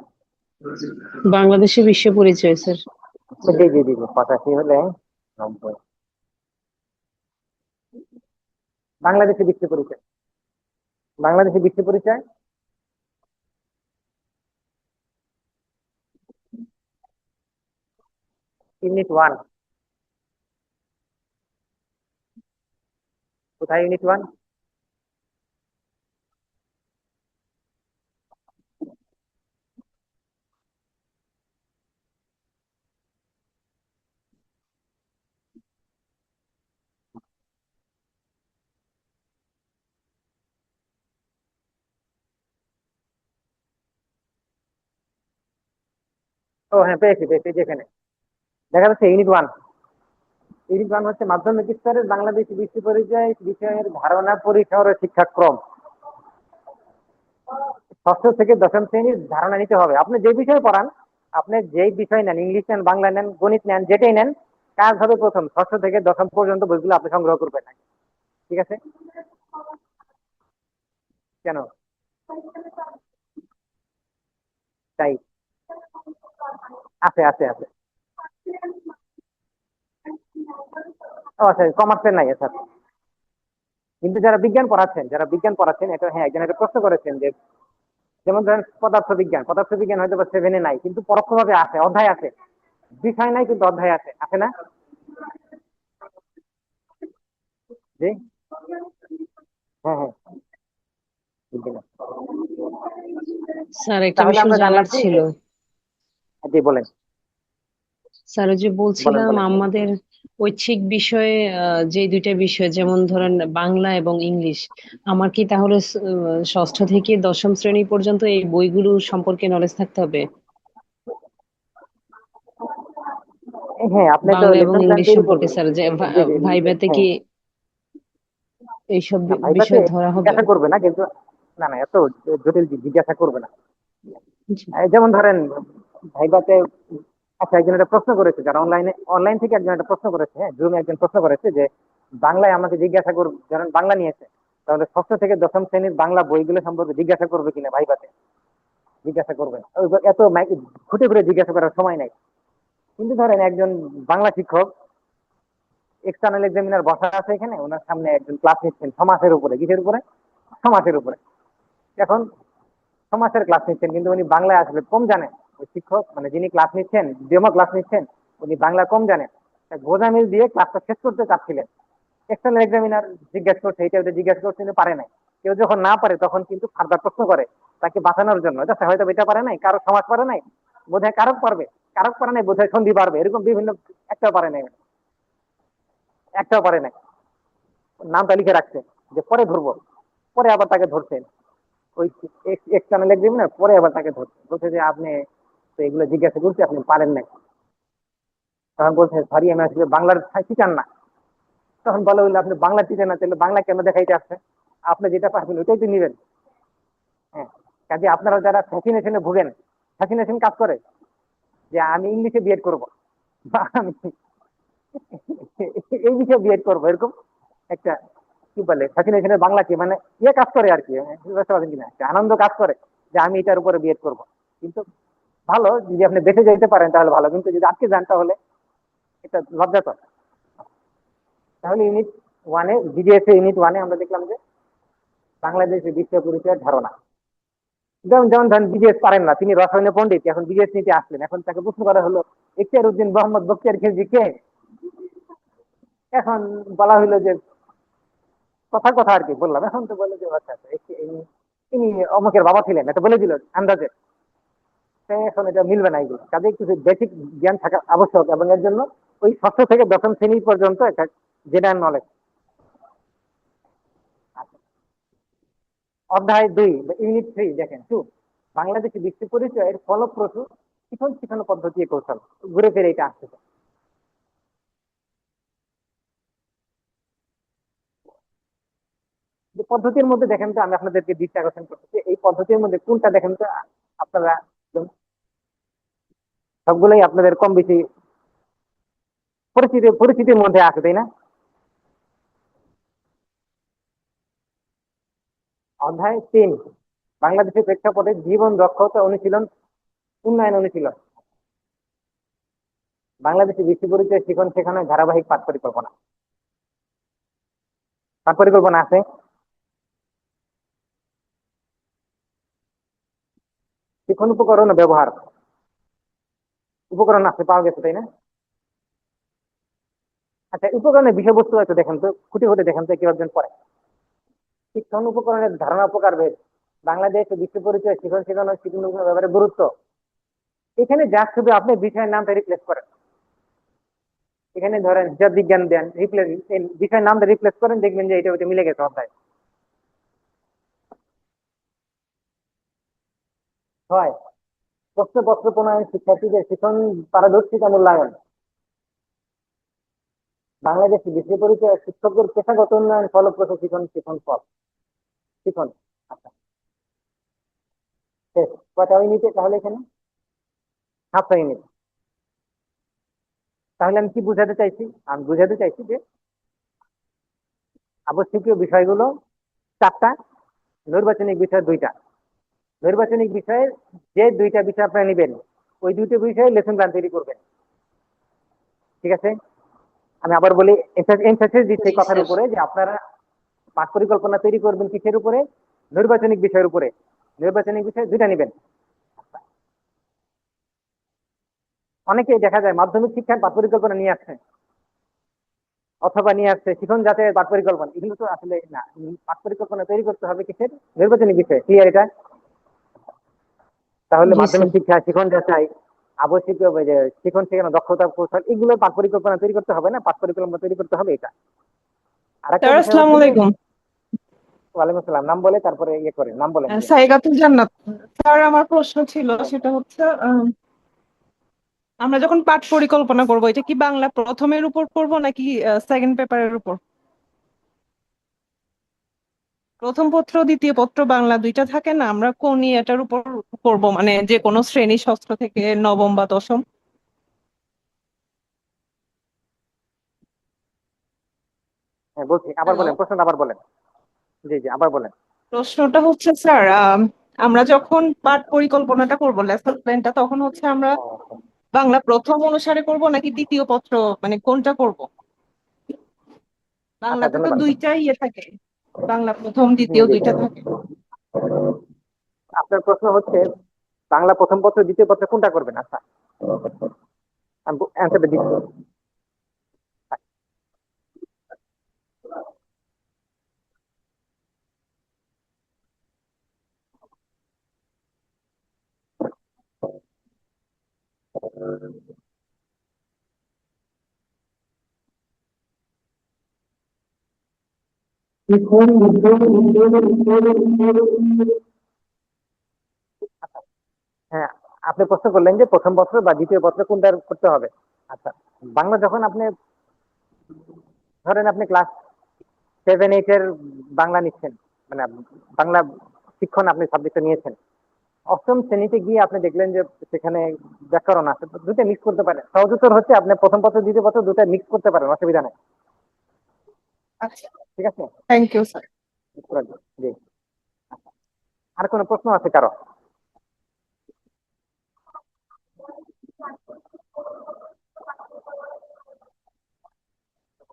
বাংলাদেশে বিশ্ব পরিচয় স্যার।
জি জি জি জি, 85 হলে 90। বাংলাদেশে বিশ্ব পরিচয়, বাংলাদেশে বিশ্ব পরিচয় ইউনিট 1। কোথায় ইউনিট 1? ও হ্যাঁ, পেয়েছি পেয়েছি, যেখানে দেখা যাচ্ছে ইউনিট 1। ইউনিট 1 হচ্ছে মাধ্যমিক স্তরের বাংলাদেশ বিশ্ব পরিচয় বিষয়ের ধারণা পরিসর ও শিক্ষাক্রম। ষষ্ঠ থেকে দশম শ্রেণীর ধারণা নিতে হবে। আপনি যে বিষয়ে পড়ান, আপনি যেই বিষয় নেন, ইংলিশ নেন, বাংলা নেন, গণিত নেন, যেটাই নেন, কাজ হবে প্রথম ষষ্ঠ থেকে দশম পর্যন্ত বইগুলো আপনি সংগ্রহ করবেন। ঠিক আছে? কেন? তাই? আছে আছে আছে। ও আচ্ছা, কমার্সের নাই? আচ্ছা আচ্ছা। কিন্তু যারা বিজ্ঞান পড়াচ্ছেন, যারা বিজ্ঞান পড়াচ্ছেন, এটা হ্যাঁ একজন একটা প্রশ্ন করেছেন যে, যেমন ধরেন পদার্থ বিজ্ঞান হয়তো বা 7-এ নাই, কিন্তু পরোক্ষভাবে আছে, অধ্যায় আছে। বিষয় নাই কিন্তু অধ্যায় আছে, আছে না? জি, হ্যাঁ হ্যাঁ, বিজ্ঞান।
স্যার একটা
তাহলে
বিষয়
আমরা জানলাম
জানার
কি
ছিল।
যে, জি বলেন,
স্যার ওই যে
বলেন
বলছিলাম
বলেন।
আমাদের ঐচ্ছিক বিষয়ে যে দুইটা বিষয়, যেমন ধরেন বাংলা এবং ইংলিশ, আমার কি তাহলে ষষ্ঠ থেকে দশম শ্রেণী পর্যন্ত এই বইগুলো সম্পর্কে নলেজ থাকতে হবে?
হ্যাঁ, আপনি তো
বাংলা এবং
লেসন প্ল্যান
ইংলিশ
তৈরি
সম্পর্কে
করবেন।
স্যার, যে
জি জি,
ভাইভাতে
হ্যাঁ।
কি এইসব
না, ভাইবাতে
বিষয় ধরা হবে?
জিজ্ঞাসা করবে না কিন্তু, না না, এত জটিল জিজ্ঞাসা করবে না।
জি।
যেমন ধরেন ভাইবাতে, আচ্ছা একজন একটা প্রশ্ন করেছে, যারা অনলাইন থেকে একজন একটা প্রশ্ন করেছে, হ্যাঁ জুমে একজন প্রশ্ন করেছে যে, বাংলায় আমাকে জিজ্ঞাসা করবে, ধরেন বাংলা নিয়েছে, তাহলে ষষ্ঠ থেকে দশম শ্রেণীর বাংলা বইগুলো সম্পর্কে জিজ্ঞাসা করবে কিনা ভাইবাতে, জিজ্ঞাসা করবে। এত ঘুটে ঘুরে জিজ্ঞাসা করার সময় নাই। কিন্তু ধরেন একজন বাংলা শিক্ষক এক্সটার্নাল এক্সামিনার বসা আছে এখানে, ওনার সামনে একজন ক্লাস নিচ্ছেন সমাজের উপরে, কিসের উপরে? সমাজের উপরে। এখন সমাজের ক্লাস নিচ্ছেন, কিন্তু উনি বাংলায় আসলে কম জানেন। ওই শিক্ষক মানে যিনি ক্লাস নিচ্ছেন, ডেমো ক্লাস নিচ্ছেন, উনি বাংলা কম জানেন। তাই গোজামিল দিয়ে ক্লাসটা শেষ করতে চাচ্ছিলেন। এক্সটার্নাল এক্সামিনার জিজ্ঞেস করছে, এটা ওটা জিজ্ঞেস করছে, কিন্তু পারে নাই। কেউ যখন না পারে তখন কিন্তু ফার্দার প্রশ্ন করে তাকে বাঁচানোর জন্য, আচ্ছা হয়তো এটা পারে নাই, কারো সমাজ পারে নাই, বোধহয় কারক পারবে, কারক পারে নাই, বোধহয় সন্ধি পারবে, এরকম বিভিন্ন। একটাও পারে নাই, একটাও পারে নাই। নামটা লিখে রাখছে যে পরে ধরবো, পরে আবার তাকে ধরছেন ওই এক্সটার্নাল এক্সামিনার, পরে আবার তাকে ধরছে, বলছে যে আপনি তো এগুলো জিজ্ঞাসা করছি, আপনি পারেন নাই। তখন বলছে সরি, আমি আসলে বাংলার শিখান না। তখন বলা হইলো, আপনি বাংলা টিচার না, তাহলে বাংলা কেন দেখাইতে আসছে? আপনি যেটা পারবেন ওইটাই তো নিবেন। হ্যাঁ, কাজে আপনারা যারা ফ্যাসিনেশনে ভুগেন, ফ্যাসিনেশন কাজ করে যে আমি ইংলিশে বিএড করবো, বা আমি এই বিষয়ে বিএড করবো, এরকম একটা কি বলে ফ্যাসিনেশনের বাংলা কি মানে ইয়ে কাজ করে আর কি, বুঝতে পারেন কিনা, একটা আনন্দ কাজ করে যে আমি এটার উপরে বিএড করবো। কিন্তু ভালো, যদি আপনি বেঁচে যেতে পারেন তাহলে ভালো, কিন্তু যদি আটকে যান তাহলে এটা লজ্জাকর। তাহলে ইউনিট 1-এ, বিডিএস ইউনিট 1-এ আমরা দেখলাম যে বাংলাদেশের বিশ্ব পরিচয়ের ধারণা। যেমন যেমন ধরেন বিজিএস পারেন না, তিনি রসায়নে পণ্ডিত, এখন বিজিএস নিতে আসলেন, এখন তাকে প্রশ্ন করা হলো ইখতিয়ার উদ্দিন মোহাম্মদ বখতিয়ার খিলজি কে? এখন বলা হইলো যে, কথা কথা আর কি বললাম, এখন তো বলে যে আচ্ছা আচ্ছা, তিনি অমুকের বাবা ছিলেন, এটা বলে দিল আন্দাজে। তো এখন এটা মিলবে না, এগুলো কাজে কিছু বেসিক জ্ঞান থাকা আবশ্যক, এবং এর জন্য ওই ষষ্ঠ থেকে দশম শ্রেণী পর্যন্ত একটা জেনারেল নলেজ। অধ্যায় 2 ইউনিট 3 দেখেন 2, বাংলাদেশি বিশ্ব পরিচয়ের ফলপ্রসূ শিখন শিখানো পদ্ধতি ও কৌশল। ঘুরে ফিরে এটা আসতেছে। যে পদ্ধতির মধ্যে দেখেন তো, আমি আপনাদেরকে দৃষ্টি আকর্ষণ করতেছি, এই পদ্ধতির মধ্যে কোনটা দেখেন তো আপনারা একদম সবগুলোই আপনাদের কম বেশি পরিচিতির মধ্যে আছে, তাই না? অধ্যায় 3, বাংলাদেশের প্রেক্ষাপটে জীবন দক্ষতা অনুশীলন উন্নয়ন অনুশীলন। বাংলাদেশে বিশ্ব পরিচয় শিখন শেখানোর ধারাবাহিক পাঠ পরিকল্পনা। পাঠ পরিকল্পনা আছে। শিখন উপকরণ ও ব্যবহার, উপকরণ আছে, পাওয়া গেছে, তাই না? আচ্ছা, উপকরণের বিষয়বস্তু আছে দেখেন তো, খুঁটি খুঁটি দেখেন তো কি অর্জন করে। শিক্ষণ উপকরণের ধারণা প্রকারভেদ, বাংলাদেশ ও বিশ্ব পরিচয় শিখন শেখানোর শিক্ষণ উপকরণের ব্যাপারে গুরুত্ব। এখানে যা শুধু আপনি বিষয়ের নামটা রিপ্লেস করেন, এখানে ধরেন হিসাব বিজ্ঞান দেন, রিপ্লেস বিষয়ের নামটা রিপ্লেস করেন, দেখবেন যে এটা ওইটা মিলে গেছে অধ্যায়। হয় প্রশ্নপত্র প্রণয়ন, শিক্ষার্থীদের শিখন পারদর্শিতা মূল্যায়ন, বাংলাদেশ বিশ্ব পরিচয় শিক্ষকদের পেশাগত উন্নয়ন, ফলপ্রসূ শিখন শিখন ফল শিখন। আচ্ছা, শেষ। কয়টা ইউনিটে তাহলে এখানে? 7টা ইউনিট। তাহলে আমি কি বুঝাতে চাইছি? আমি বুঝাতে চাইছি যে আবশ্যকীয় বিষয়গুলো 4টা, নির্বাচনিক বিষয় 2টা। নির্বাচনিক বিষয়ে যে 2টা বিষয় আপনারা নেবেন, ওই 2টা বিষয়ে লেসন প্ল্যান তৈরি করবেন। ঠিক আছে? আমি আবার বলি, এমফাসিস দিচ্ছি এই
জি
কথার
স্যার।
উপরে যে আপনারা পাঠ পরিকল্পনা তৈরি করবেন কিসের উপরে? নির্বাচনিক বিষয়ের উপরে। নির্বাচনিক বিষয় 2টা নেবেন। অনেকেই দেখা যায় মাধ্যমিক শিক্ষার পাঠ পরিকল্পনা নিয়ে আসছে, অথবা নিয়ে আসছে শিখন জাতের পাঠ পরিকল্পনা। এগুলো তো আসলে না, পাঠ পরিকল্পনা তৈরি করতে হবে কিসের? নির্বাচনিক বিষয়। ক্লিয়ার এটা? তাহলে
জি
মাধ্যমিক
স্যার।
শিক্ষা, শিখন যাচাই, আবশ্যকীয় যে শিখন শেখানো দক্ষতা কৌশল, এগুলো পাঠ পরিকল্পনা তৈরি করতে হবে না, পাঠ পরিকল্পনা তৈরি করতে হবে এটা। আর একটা
স্যার
বিষয়
আসসালামু
হচ্ছে যে,
আলাইকুম।
ওয়ালাইকুম আসসালাম, নাম বলে তারপরে ইয়ে করেন, নাম বলেন যে।
সাইগাতুল জান্নাত। স্যার আমার প্রশ্ন ছিল, সেটা হচ্ছে আমরা যখন পাঠ পরিকল্পনা করব, এটা কি বাংলা প্রথমের উপর করব নাকি সেকেন্ড পেপারের উপর? প্রথম পত্র দ্বিতীয় পত্র বাংলা 2টা থাকে না, আমরা কোন এটার উপর করব, মানে যে কোনো শ্রেণী, ষষ্ঠ থেকে নবম বা দশম?
হ্যাঁ বলছি, আবার
হ্যালো,
বলেন প্রশ্নটা, আবার বলেন। জি জি, আবার বলেন।
প্রশ্নটা হচ্ছে স্যার, আমরা যখন পাঠ পরিকল্পনাটা করব, লেসন প্ল্যানটা, তখন হচ্ছে আমরা বাংলা প্রথম অনুসারে করব নাকি দ্বিতীয় পত্র, মানে কোনটা করব?
আচ্ছা,
বাংলাতে তো
ধন্যবাদ।
2টাই থাকে, বাংলা প্রথম
জি
দ্বিতীয়
জি,
2টা থাকে।
আপনার প্রশ্ন হচ্ছে বাংলা প্রথম পত্র দ্বিতীয় পত্র কোনটা করবেন? আচ্ছা, আমি অ্যান্সারটা দিচ্ছি। হ্যাঁ, আপনি প্রশ্ন করলেন যে প্রথম পত্র বা দ্বিতীয় পত্র কোনটা করতে হবে। আচ্ছা, বাংলা যখন আপনি ধরেন আপনি ক্লাস 7-8 এর বাংলা নিচ্ছেন, মানে বাংলা শিক্ষণ আপনি সাবজেক্টটা নিয়েছেন, অষ্টম শ্রেণীতে গিয়ে আপনি দেখলেন যে সেখানে ব্যাকরণ আছে, তো দুটো মিক্স করতে পারেন। সহজ উত্তর হচ্ছে আপনি প্রথম পত্র দ্বিতীয় পত্র দুটো মিক্স করতে পারেন, অসুবিধা নেই।
আচ্ছা,
ঠিক আছে?
Thank you sir.
জি। আর কোনো প্রশ্ন আছে কারো?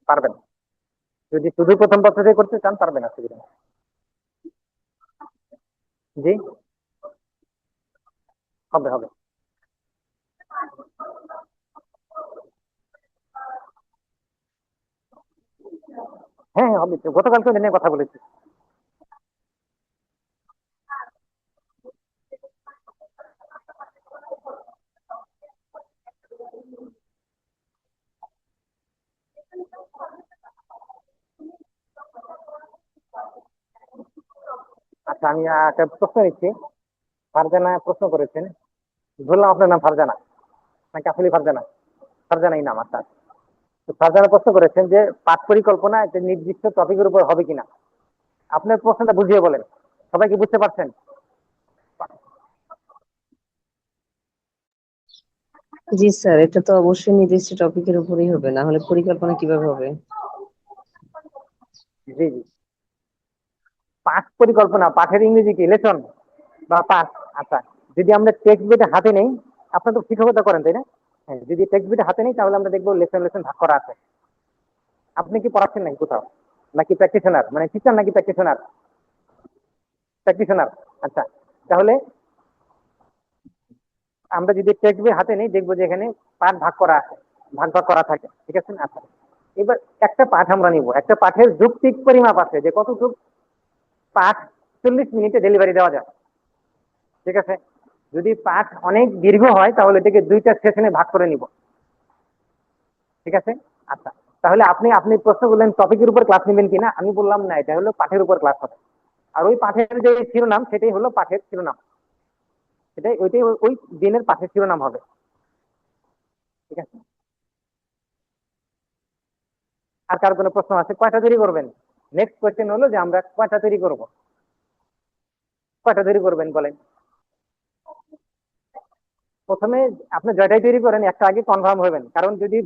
পারবেন, যদি শুধু প্রথম পত্র দিয়ে করতে চান পারবেন, অসুবিধা নেই। জি, হবে হবে। হ্যাঁ হ্যাঁ, হবে তো, গতকালকে ওটা নিয়ে কথা বলেছি। আচ্ছা, আমি একটা প্রশ্ন নিচ্ছি। ফারজানা প্রশ্ন করেছেন, বললাম আপনার নাম ফারজানা নাকি আসলে ফারজানা? ফারজানাই নাম। আচ্ছা, তো ফারজানা প্রশ্ন করেছেন যে পাঠ পরিকল্পনা একটা নির্দিষ্ট টপিকের উপর হবে কিনা। আপনার প্রশ্নটা বুঝিয়ে বলেন, সবাই কি বুঝতে পারছেন?
জি স্যার, এটা তো অবশ্যই নির্দিষ্ট টপিকের উপরেই হবে, না হলে পরিকল্পনা কিভাবে হবে?
জি জি, পাঠ পরিকল্পনা, পাঠের ইংরেজি কি লেসন বা পাঠ? আচ্ছা, যদি আমরা টেক্সট বইটা হাতে নেই, আপনার তো শিক্ষকতা করেন তাই না? হ্যাঁ, যদি টেক্সট বইটা হাতে নেই তাহলে আমরা দেখবো লেসন লেসন ভাগ করা আছে। আপনি কি পড়াচ্ছেন নাকি কোথাও, নাকি প্র্যাকটিশনার, মানে টিচার নাকি প্র্যাকটিশনার? প্র্যাকটিশনার। আচ্ছা, তাহলে আমরা যদি টেক্সট বই হাতে নেই দেখবো যে এখানে পাঠ ভাগ করা আছে, ভাগ ভাগ করা থাকে, ঠিক আছে? আচ্ছা, এবার একটা পাঠ আমরা নিব, একটা পাঠের যৌক্তিক পরিমাপ আছে যে কতটুকু পাঠ 40 মিনিটে ডেলিভারি দেওয়া যায়, ঠিক আছে? যদি পাঠ অনেক দীর্ঘ হয় তাহলে এটাকে দুইটা সেশনে ভাগ করে নিব, ঠিক আছে? আচ্ছা, তাহলে আপনি আপনি প্রশ্ন করলেন টপিকের উপর ক্লাস নেবেন কিনা, আমি বললাম না, এটা হলো পাঠের উপর ক্লাস হবে। আর ওই পাঠের যে শিরোনাম সেটাই হলো পাঠের শিরোনাম, সেটাই ওইটাই ওই দিনের পাঠের শিরোনাম হবে, ঠিক আছে? আর কার কোনো প্রশ্ন আছে? কয়টা তৈরি করবেন? নেক্সট কোয়েশ্চেন হলো যে আমরা কয়টা তৈরি করব, কয়টা তৈরি করবেন বলেন। প্রথমে আপনি জয়টাই তৈরি করেন, একটা আগে কনফার্ম হবেন, কারণ যদি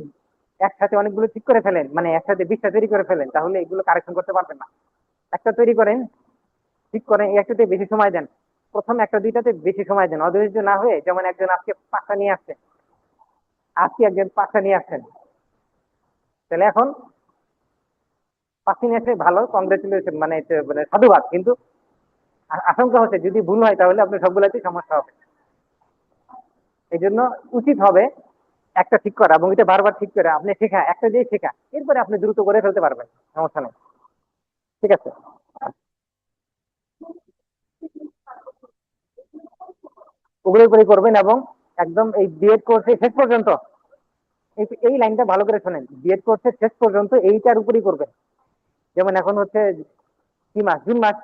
একসাথে অনেকগুলো ঠিক করে ফেলেন, মানে একসাথে 20টা তৈরি করে ফেলেন, তাহলে এগুলো কারেকশন করতে পারবেন না। একটা তৈরি করেন, ঠিক করেন, একটাতে বেশি সময় দেন, প্রথম একটা দুইটাতে বেশি সময় দেন, অধৈর্য না হয়ে। যেমন একজন আজকে 5টা নিয়ে আসছে, আজকে একজন 5টা নিয়ে আসছেন, তাহলে এখন 5টি নিয়ে আসলে ভালো, কংগ্রেচুলেশন, মানে মানে সাধুবাদ। কিন্তু আশঙ্কা হচ্ছে যদি ভুল হয় তাহলে আপনার সবগুলোতেই সমস্যা হবে। এই জন্য উচিত হবে একটা ঠিক করা, এবং এটা বারবার ঠিক করে আপনি শেখা, একটা দিয়ে শেখা, এরপরে আপনি দ্রুত করে ফেলতে পারবেন, সমস্যা নেই, ঠিক আছে? ওগুলোর উপরে করবেন, এবং একদম এই বিএড কোর্সে শেষ পর্যন্ত এই লাইনটা ভালো করে শোনেন, বিএড কোর্সের শেষ পর্যন্ত এইটার উপরেই করবেন। যেমন এখন হচ্ছে কি মাস, জুন মাস,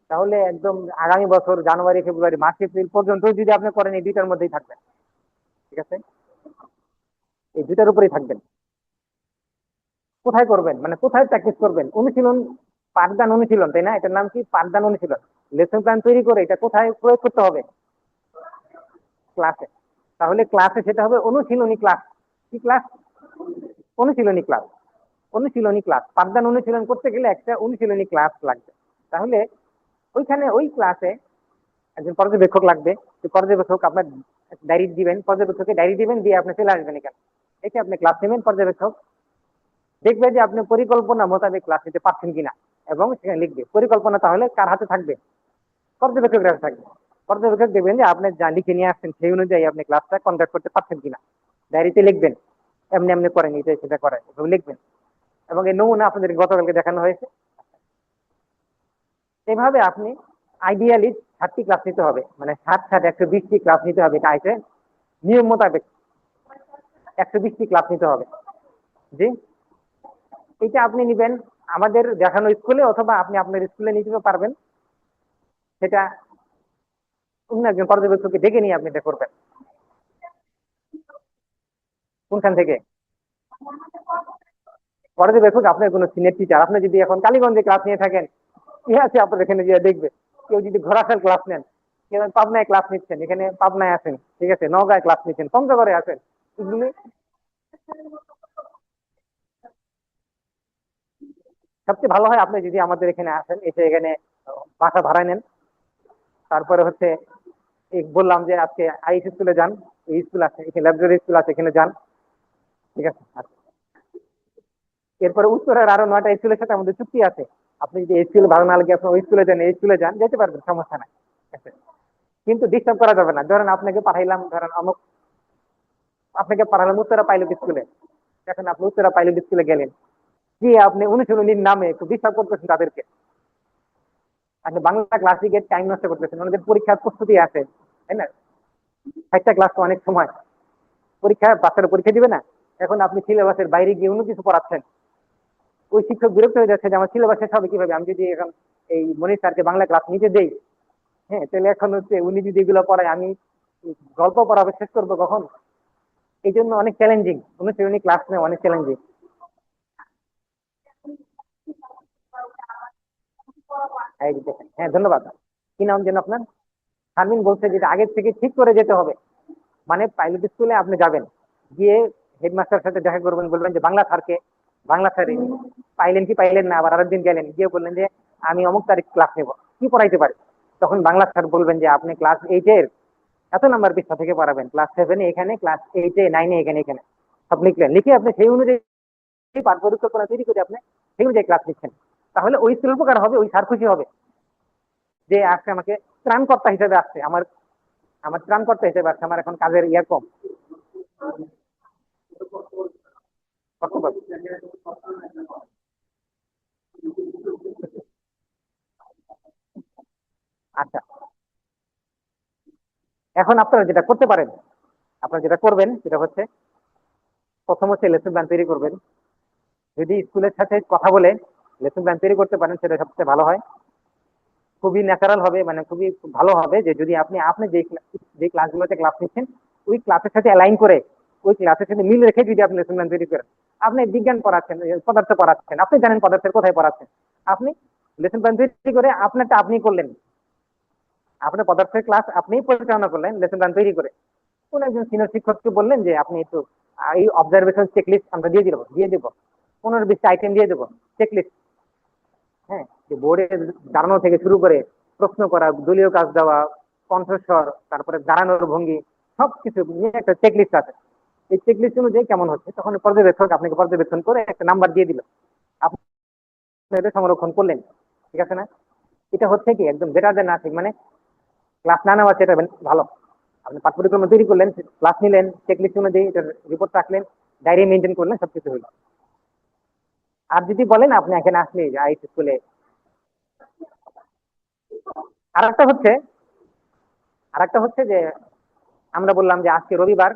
তাহলে একদম আগামী বছর জানুয়ারি ফেব্রুয়ারি মার্চ এপ্রিল পর্যন্ত যদি আপনি করেন এই দুইটার মধ্যেই থাকবেন, ঠিক আছে? এই দুইটার উপরেই থাকবেন। কোথায় করবেন, মানে কোথায় প্র্যাকটিস করবেন? অনুশীলন, পাঠদান অনুশীলন, তাই না? এটার নাম কি? পাঠদান অনুশীলন। লেসন প্ল্যান তৈরি করে এটা কোথায় প্রয়োগ করতে হবে? ক্লাসে। তাহলে ক্লাসে সেটা হবে অনুশীলনী ক্লাস। কি ক্লাস? অনুশীলনী ক্লাস। অনুশীলনী ক্লাস, পাঠদান অনুশীলন করতে গেলে একটা অনুশীলনী ক্লাস লাগবে। তাহলে ওইখানে ওই ক্লাসে একজন পর্যবেক্ষক লাগবে। যে পর্যবেক্ষক আপনার ডায়েরি দিবেন, পর্যবেক্ষককে ডায়েরি দিবেন, দিয়ে আপনি চলে আসবেন এখানে, এসে আপনি ক্লাস নেবেন। পর্যবেক্ষক দেখবে যে আপনি পরিকল্পনা মোতাবেক ক্লাস নিতে পারছেন কিনা, এবং সেখানে লিখবে পরিকল্পনা। তাহলে কার হাতে থাকবে? পর্যবেক্ষকের হাতে থাকবে। পর্যবেক্ষক দেখবেন যে আপনি যা লিখে নিয়ে আসছেন সেই অনুযায়ী আপনি ক্লাসটা কন্ডাক্ট করতে পারছেন কিনা। ডায়েরিতে লিখবেন, এমনি এমনি করেন, এটা সেটা করেন, এভাবে লিখবেন। এবং এই নমুনা আপনাদের গতকালকে দেখানো হয়েছে। এভাবে আপনি আইডিয়ালি 60টি ক্লাস নিতে হবে, মানে 120টি ক্লাস নিতে হবে। এটা আছে নিয়ম মোতাবেক 120টি ক্লাস নিতে হবে। জি, এটা আপনি নিবেন আমাদের দেখানো স্কুলে, অথবা আপনি আপনার স্কুলে নিতে পারবেন। সেটা অন্য একজন পর্যবেক্ষককে ডেকে নিয়ে আপনি এটা করবেন। কোনখান থেকে? পর্যবেক্ষক আপনার কোনো সিনিয়র টিচার। আপনি যদি এখন কালীগঞ্জে ক্লাস নিয়ে থাকেন, কি আছে আপনার এখানে গিয়ে দেখবে। কেউ যদি ঘোড়াশাল ক্লাস নেন, কেউ পাবনায় ক্লাস নিচ্ছেন, এখানে পাবনায় আছেন, ঠিক আছে, নওগাঁয় ক্লাস নিচ্ছেন, পঞ্চগড়ে আছেন, এগুলি সবচেয়ে ভালো হয় আপনি যদি আমাদের এখানে আসেন, এসে এখানে বাসা ভাড়া নেন। তারপরে হচ্ছে এই বললাম যে আজকে আইএস স্কুলে যান, এই স্কুল আছে এখানে, লাইব্রেরি স্কুল আছে, এখানে যান, ঠিক আছে? আচ্ছা, এরপরে উত্তরের আরো 9টা স্কুলের সাথে আমাদের চুক্তি আছে। আপনি যদি এই স্কুলে ভালো না লাগে আপনি ওই স্কুলে যান, এই স্কুলে যান, যেতে পারবেন, সমস্যা নাই, ঠিক আছে? কিন্তু ডিস্টার্ব করা যাবে না। ধরেন আপনাকে পাঠাইলাম, ধরেন অমুক, আপনাকে পাঠালাম উত্তরা পাইলট স্কুলে, এখন আপনি উত্তরা পাইলট স্কুলে গেলেন, গিয়ে আপনি অনুশীলনীর নামে একটু ডিস্টার্ব করতেছেন তাদেরকে। আপনি বাংলা ক্লাসে গিয়ে টাইম নষ্ট করতেছেন, ওনাদের পরীক্ষার প্রস্তুতি আছে, তাই না? 60টা ক্লাস তো অনেক সময়, পরীক্ষা, বাচ্চারা পরীক্ষা দিবে না। এখন আপনি সিলেবাসের বাইরে গিয়ে অন্য কিছু পড়াচ্ছেন, ওই শিক্ষক বিরক্ত হয়ে যাচ্ছে যে আমার সিলেবাস শেষ হবে কিভাবে, আমি যদি এখন এই মনির স্যারকে বাংলা ক্লাস নিতে দেই, হ্যাঁ, তাহলে এখন হচ্ছে উনি যদি এগুলো পড়ায় আমি গল্প পড়াবে শেষ করবো কখন? এই জন্য অনেক চ্যালেঞ্জিং, অনুশীলনী ক্লাস নেওয়া অনেক চ্যালেঞ্জিং। এই যে দেখেন, হ্যাঁ ধন্যবাদ। কি নাম যেন আপনার? শারমিন বলছে যেটা আগের থেকে ঠিক করে যেতে হবে। মানে প্রাইভেট স্কুলে আপনি যাবেন, গিয়ে হেডমাস্টার সাথে দেখা করবেন, বলবেন যে বাংলা স্যারকে, বাংলা স্যার পাইলেন কি পাইলেন না, আবার আরেকদিন গেলেন, গিয়ে বললেন যে আমি অমুক তারিখ ক্লাস নেব, কি পড়াইতে পারে? তখন বাংলা স্যার বলবেন যে আপনি ক্লাস 8-এর এত নাম্বার পৃষ্ঠা থেকে পড়াবেন, ক্লাস 7-এ এখানে, ক্লাস 8-এ 9-এ এখানে এখানে। সব লিখলেন, লিখে আপনি সেই অনুযায়ী পাঠ পরিকল্পনা তৈরি করে আপনি সেই অনুযায়ী ক্লাস নিচ্ছেন। তাহলে ওই স্কুল উপকার হবে, ওই স্যার খুশি হবে যে আজকে আমাকে ত্রাণকর্তা হিসেবে আসছে, আমার আমার ত্রাণকর্তা হিসেবে আসছে, আমার এখন কাজের ইয়ে কম। কষ্ট পাবে। আচ্ছা, এখন আপনারা যেটা করতে পারেন, আপনারা যেটা করবেন সেটা হচ্ছে, প্রথম হচ্ছে লেসন প্ল্যান তৈরি করবেন। যদি স্কুলের সাথে কথা বলে লেসন প্ল্যান তৈরি করতে পারেন সেটা সবচেয়ে ভালো হয়, খুবই ন্যাচারাল হবে, মানে খুবই ভালো হবে। যে যদি আপনি আপনি যে ক্লাসগুলোতে ক্লাস নিচ্ছেন ওই ক্লাসের সাথে অ্যালাইন করে, ওই ক্লাসের সাথে মিল রেখে যদি আপনি লেসন প্ল্যান তৈরি করেন, আপনি বিজ্ঞান পড়াচ্ছেন, পদার্থ পড়াচ্ছেন, আপনি জানেন পদার্থের কোথায় পড়াচ্ছেন, আপনি লেসন প্ল্যান তৈরি করে আপনারটা আপনি করলেন, আপনার পদার্থের ক্লাস আপনি পরিচালনা করলেন লেসন প্ল্যান তৈরি করে। কোন একজন সিনিয়র শিক্ষককে বললেন যে আপনি একটু এই অবজারভেশন চেকলিস্ট আমরা দিয়ে দেবো 15-20টা আইটেম দিয়ে দেবো, চেকলিস্ট। হ্যাঁ, যে বোর্ডে দাঁড়ানো থেকে শুরু করে প্রশ্ন করা, দলীয় কাজ দেওয়া, কণ্ঠস্বর, তারপরে দাঁড়ানোর ভঙ্গি, সবকিছু নিয়ে একটা চেকলিস্ট আছে। এই চেকলিস্ট অনুযায়ী কেমন হচ্ছে, তখন পর্যবেক্ষক আপনাকে পর্যবেক্ষণ করে একটা নাম্বার দিয়ে দিল, আপনি এটা সংরক্ষণ করলেন। ঠিক আছে না? এটা হচ্ছে কি একদম বেটার দেন নাথিং, মানে ক্লাস না নেওয়া সেটা ভালো। আপনি পাঠ পরিক্রমা তৈরি করলেন, ক্লাস নিলেন, চেকলিস্ট অনুযায়ী এটার রিপোর্ট রাখলেন, ডায়েরি মেনটেন করলেন, সবকিছু হইল। আর যদি বলেন আপনি এখানে আসলে আইস স্কুলে, আর একটা হচ্ছে যে আমরা বললাম যে আজকে রবিবার,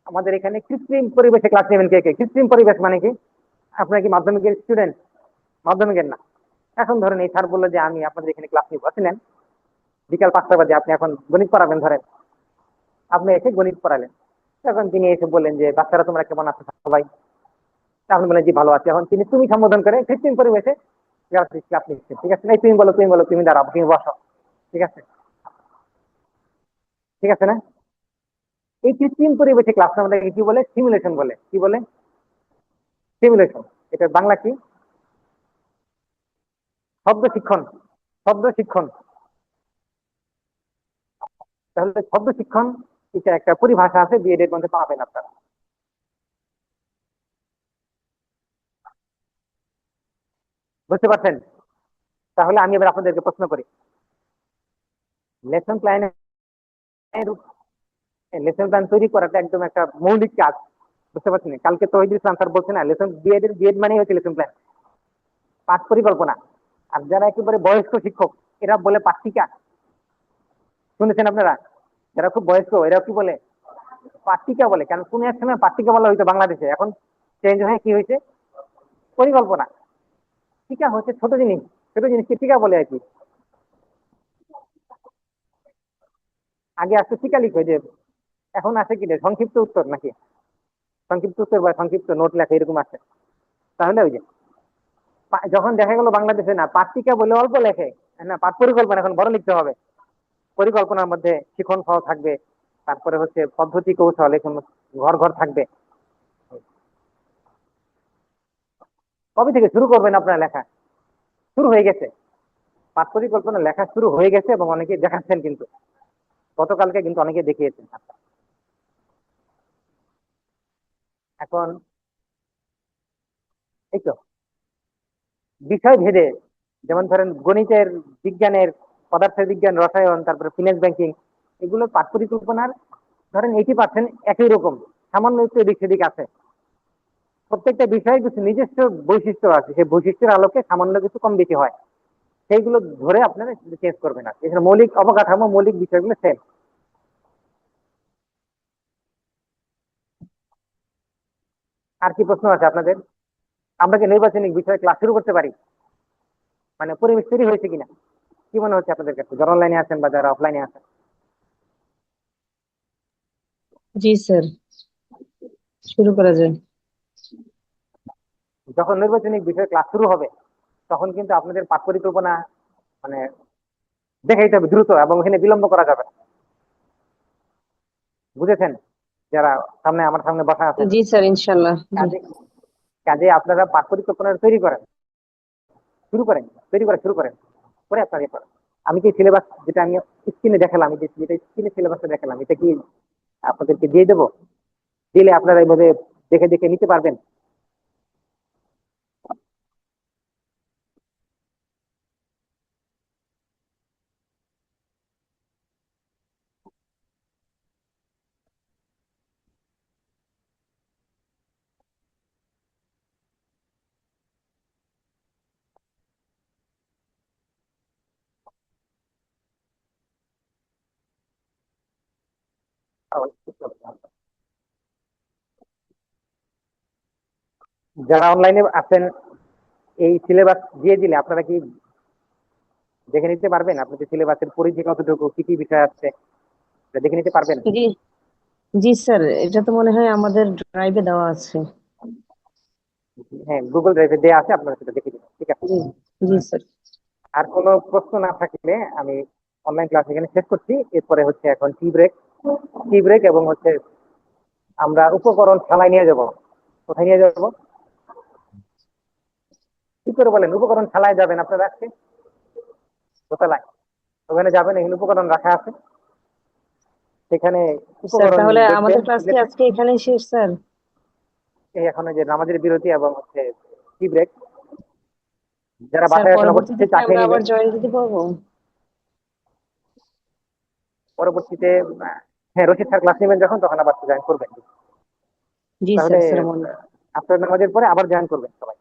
আমাদের এখানে কৃত্রিম পরিবেশে ক্লাস নেবেন কে কে? কৃত্রিম পরিবেশ মানে কি? আপনার কি মাধ্যমিকের স্টুডেন্ট? মাধ্যমিকের না। এখন ধরেন এই স্যার বললো যে আমি আপনাদের এখানে ক্লাস নিব, আসলেন বিকাল 5টা বাজে, আপনি এখন গণিত পড়াবেন, ধরেন আপনি এসে গণিত পড়ালেন। তখন তিনি এসে বললেন যে বাচ্চারা তোমরা কেমন আছো সবাই? তা আপনি বলেন জি ভালো আছে। এখন তিনি তুমি সম্বোধন করে কৃত্রিম পরিবেশে ক্লাস নিচ্ছেন। ঠিক আছে না? তুমি বলো, তুমি বলো, তুমি দাঁড়াও, তুমি বসো। ঠিক আছে, ঠিক আছে না? এই কৃত্রিম পরিবেশে ক্লাস আমাদেরকে কি বলে? সিমুলেশন বলে। কি বলে? সিমুলেশন। এটা বাংলা কি? শব্দ শিক্ষণ। শব্দ শিক্ষণ। তাহলে শব্দ শিক্ষণ এটা একটা পরিভাষা আছে, বিএড এর মধ্যে পাবেন আপনারা। বুঝতে পারছেন? তাহলে আমি এবার আপনাদেরকে প্রশ্ন করি, লেসন প্ল্যানের লেসন প্ল্যান তৈরি করাটা একদম একটা মৌলিক কাজ। বুঝতে পারছেন? কালকে তো ওই ইসলাম স্যার বলছে না, লেসন বিএড মানে হচ্ছে লেসন প্ল্যান, পাঠ পরিকল্পনা। আর যারা একেবারে বয়স্ক শিক্ষক এরা বলে পাঠ্যিকা। শুনেছেন আপনারা? যারা খুব বয়স্ক এরা কি বলে? পাট্টিকা বলে। কেন কোন এক সময় পাট্টিকা বলা হইতো বাংলাদেশে, এখন চেঞ্জ হয়ে কি হয়েছে? পরিকল্পনা। টিকা হচ্ছে ছোট জিনিস, ছোট জিনিসকে টিকা বলে আর কি। আগে আসতো টিকা লিখে যে, এখন আছে কি সংক্ষিপ্ত উত্তর, নাকি সংক্ষিপ্ত উত্তর বা সংক্ষিপ্ত নোট লেখা এরকম আছে। তাহলে ওই যে যখন দেখা গেল বাংলাদেশে না পাট্টিকা বলে অল্প লেখে, না পাঠ পরিকল্পনা এখন বড় লিখতে হবে। পরিকল্পনার মধ্যে শিখন ফল থাকবে, তারপরে হচ্ছে পদ্ধতি কৌশল, এখন ঘর ঘর থাকবে। কবে থেকে শুরু করবেন আপনার লেখা? শুরু হয়ে গেছে, পাঠ পরিকল্পনা লেখা শুরু হয়ে গেছে এবং অনেকে দেখাচ্ছেন, কিন্তু গতকালকে কিন্তু অনেকে দেখিয়েছেন। এখন এই তো বিষয় ভেদে, যেমন ধরেন গণিতের, বিজ্ঞানের, পদার্থের বিজ্ঞান, রসায়ন, তারপরে ফিনান্স ব্যাংকিং, এগুলো পাঠ পরিকল্পনার ধরেন 80% একই রকম, সামান্য একটু এদিক সেদিক আছে। প্রত্যেকটা বিষয়ে কিছু নিজস্ব বৈশিষ্ট্য আছে, সেই বৈশিষ্ট্যের আলোকে সামান্য কিছু কম বেশি হয়, সেইগুলো ধরে আপনারা চেঞ্জ করবেন। আর এছাড়া মৌলিক অবকাঠামো, মৌলিক বিষয়গুলো সেম। আর কি প্রশ্ন আছে আপনাদের? আমরা কি নির্বাচনিক বিষয়ে ক্লাস শুরু করতে পারি? মানে পরিবেশ তৈরি হয়েছে কিনা, কি মনে হচ্ছে আপনাদের কাছে, যারা অনলাইনে আছেন বা যারা অফলাইনে আছেন?
জি স্যার, শুরু করা যায়।
যখন নির্বাচনিক বিষয়ে ক্লাস শুরু হবে তখন কিন্তু আপনাদের পাঠ পরিকল্পনা মানে দেখাইতে হবে দ্রুত, এবং এখানে বিলম্ব করা যাবে না। বুঝেছেন? যারা আমার সামনে বসা আছেন,
জি স্যার, ইনশাল্লাহ। জি
কাজে কাজে আপনারা পাঠ পরিকল্পনা তৈরি করেন, শুরু করেন, তৈরি করা শুরু করেন, পরে আপনার ইয়ে করেন। আমি কি সিলেবাস যেটা আমি স্ক্রিনে দেখালাম, যেটা স্ক্রিনে সিলেবাসটা দেখালাম, এটা কি আপনাদেরকে দিয়ে দেবো? দিলে আপনারা এইভাবে দেখে দেখে নিতে পারবেন। যারা অনলাইনে আছেন, এই সিলেবাস দিয়ে দিলে আপনারা কি দেখে নিতে পারবেন? আপনাদের সিলেবাসের পরিধি কতটুকু, কি কি বিষয় আছে, এটা দেখে নিতে পারবেন?
জি জি স্যার, এটা তো মনে হয় আমাদের ড্রাইভে দেওয়া আছে।
হ্যাঁ, গুগল ড্রাইভে দেওয়া আছে, আপনারা সেটা দেখে দিবেন। ঠিক আছে।
জি জি স্যার।
আর কোনো প্রশ্ন না থাকলে আমি অনলাইন ক্লাস এখানে শেষ করছি। এরপরে হচ্ছে এখন টি ব্রেক এবং হচ্ছে আমরা উপকরণ খেলায় নিয়ে যাব। কোথায় নিয়ে যাব? কি করে বলেন, উপকরণ খেলায় যাবেন আপনারা আজকে দোতলায়, ওখানে যাবেন, এখানে উপকরণ রাখা আছে, সেখানে
স্যার
উপকরণ
তাহলে
দেখবেন।
আমাদের ক্লাস কি আজকে এখানেই শেষ স্যার?
এই এখন যে নামাজের বিরতি এবং হচ্ছে টি ব্রেক, যারা
স্যার
বাসায় এখনো
পরবর্তীতে
বসছে
কি
চা
আমরা
খেয়ে
আবার
নেবেন।
জয়েন দিতে পারবো?
পরবর্তীতে হ্যাঁ, রশিদ স্যার ক্লাস নেবেন যখন, তখন আবার জয়েন করবেন।
জি
তাহলে
স্যার, সালাম আলাইকুম।
আপনার নামাজের পরে আবার জয়েন করবেন সবাই।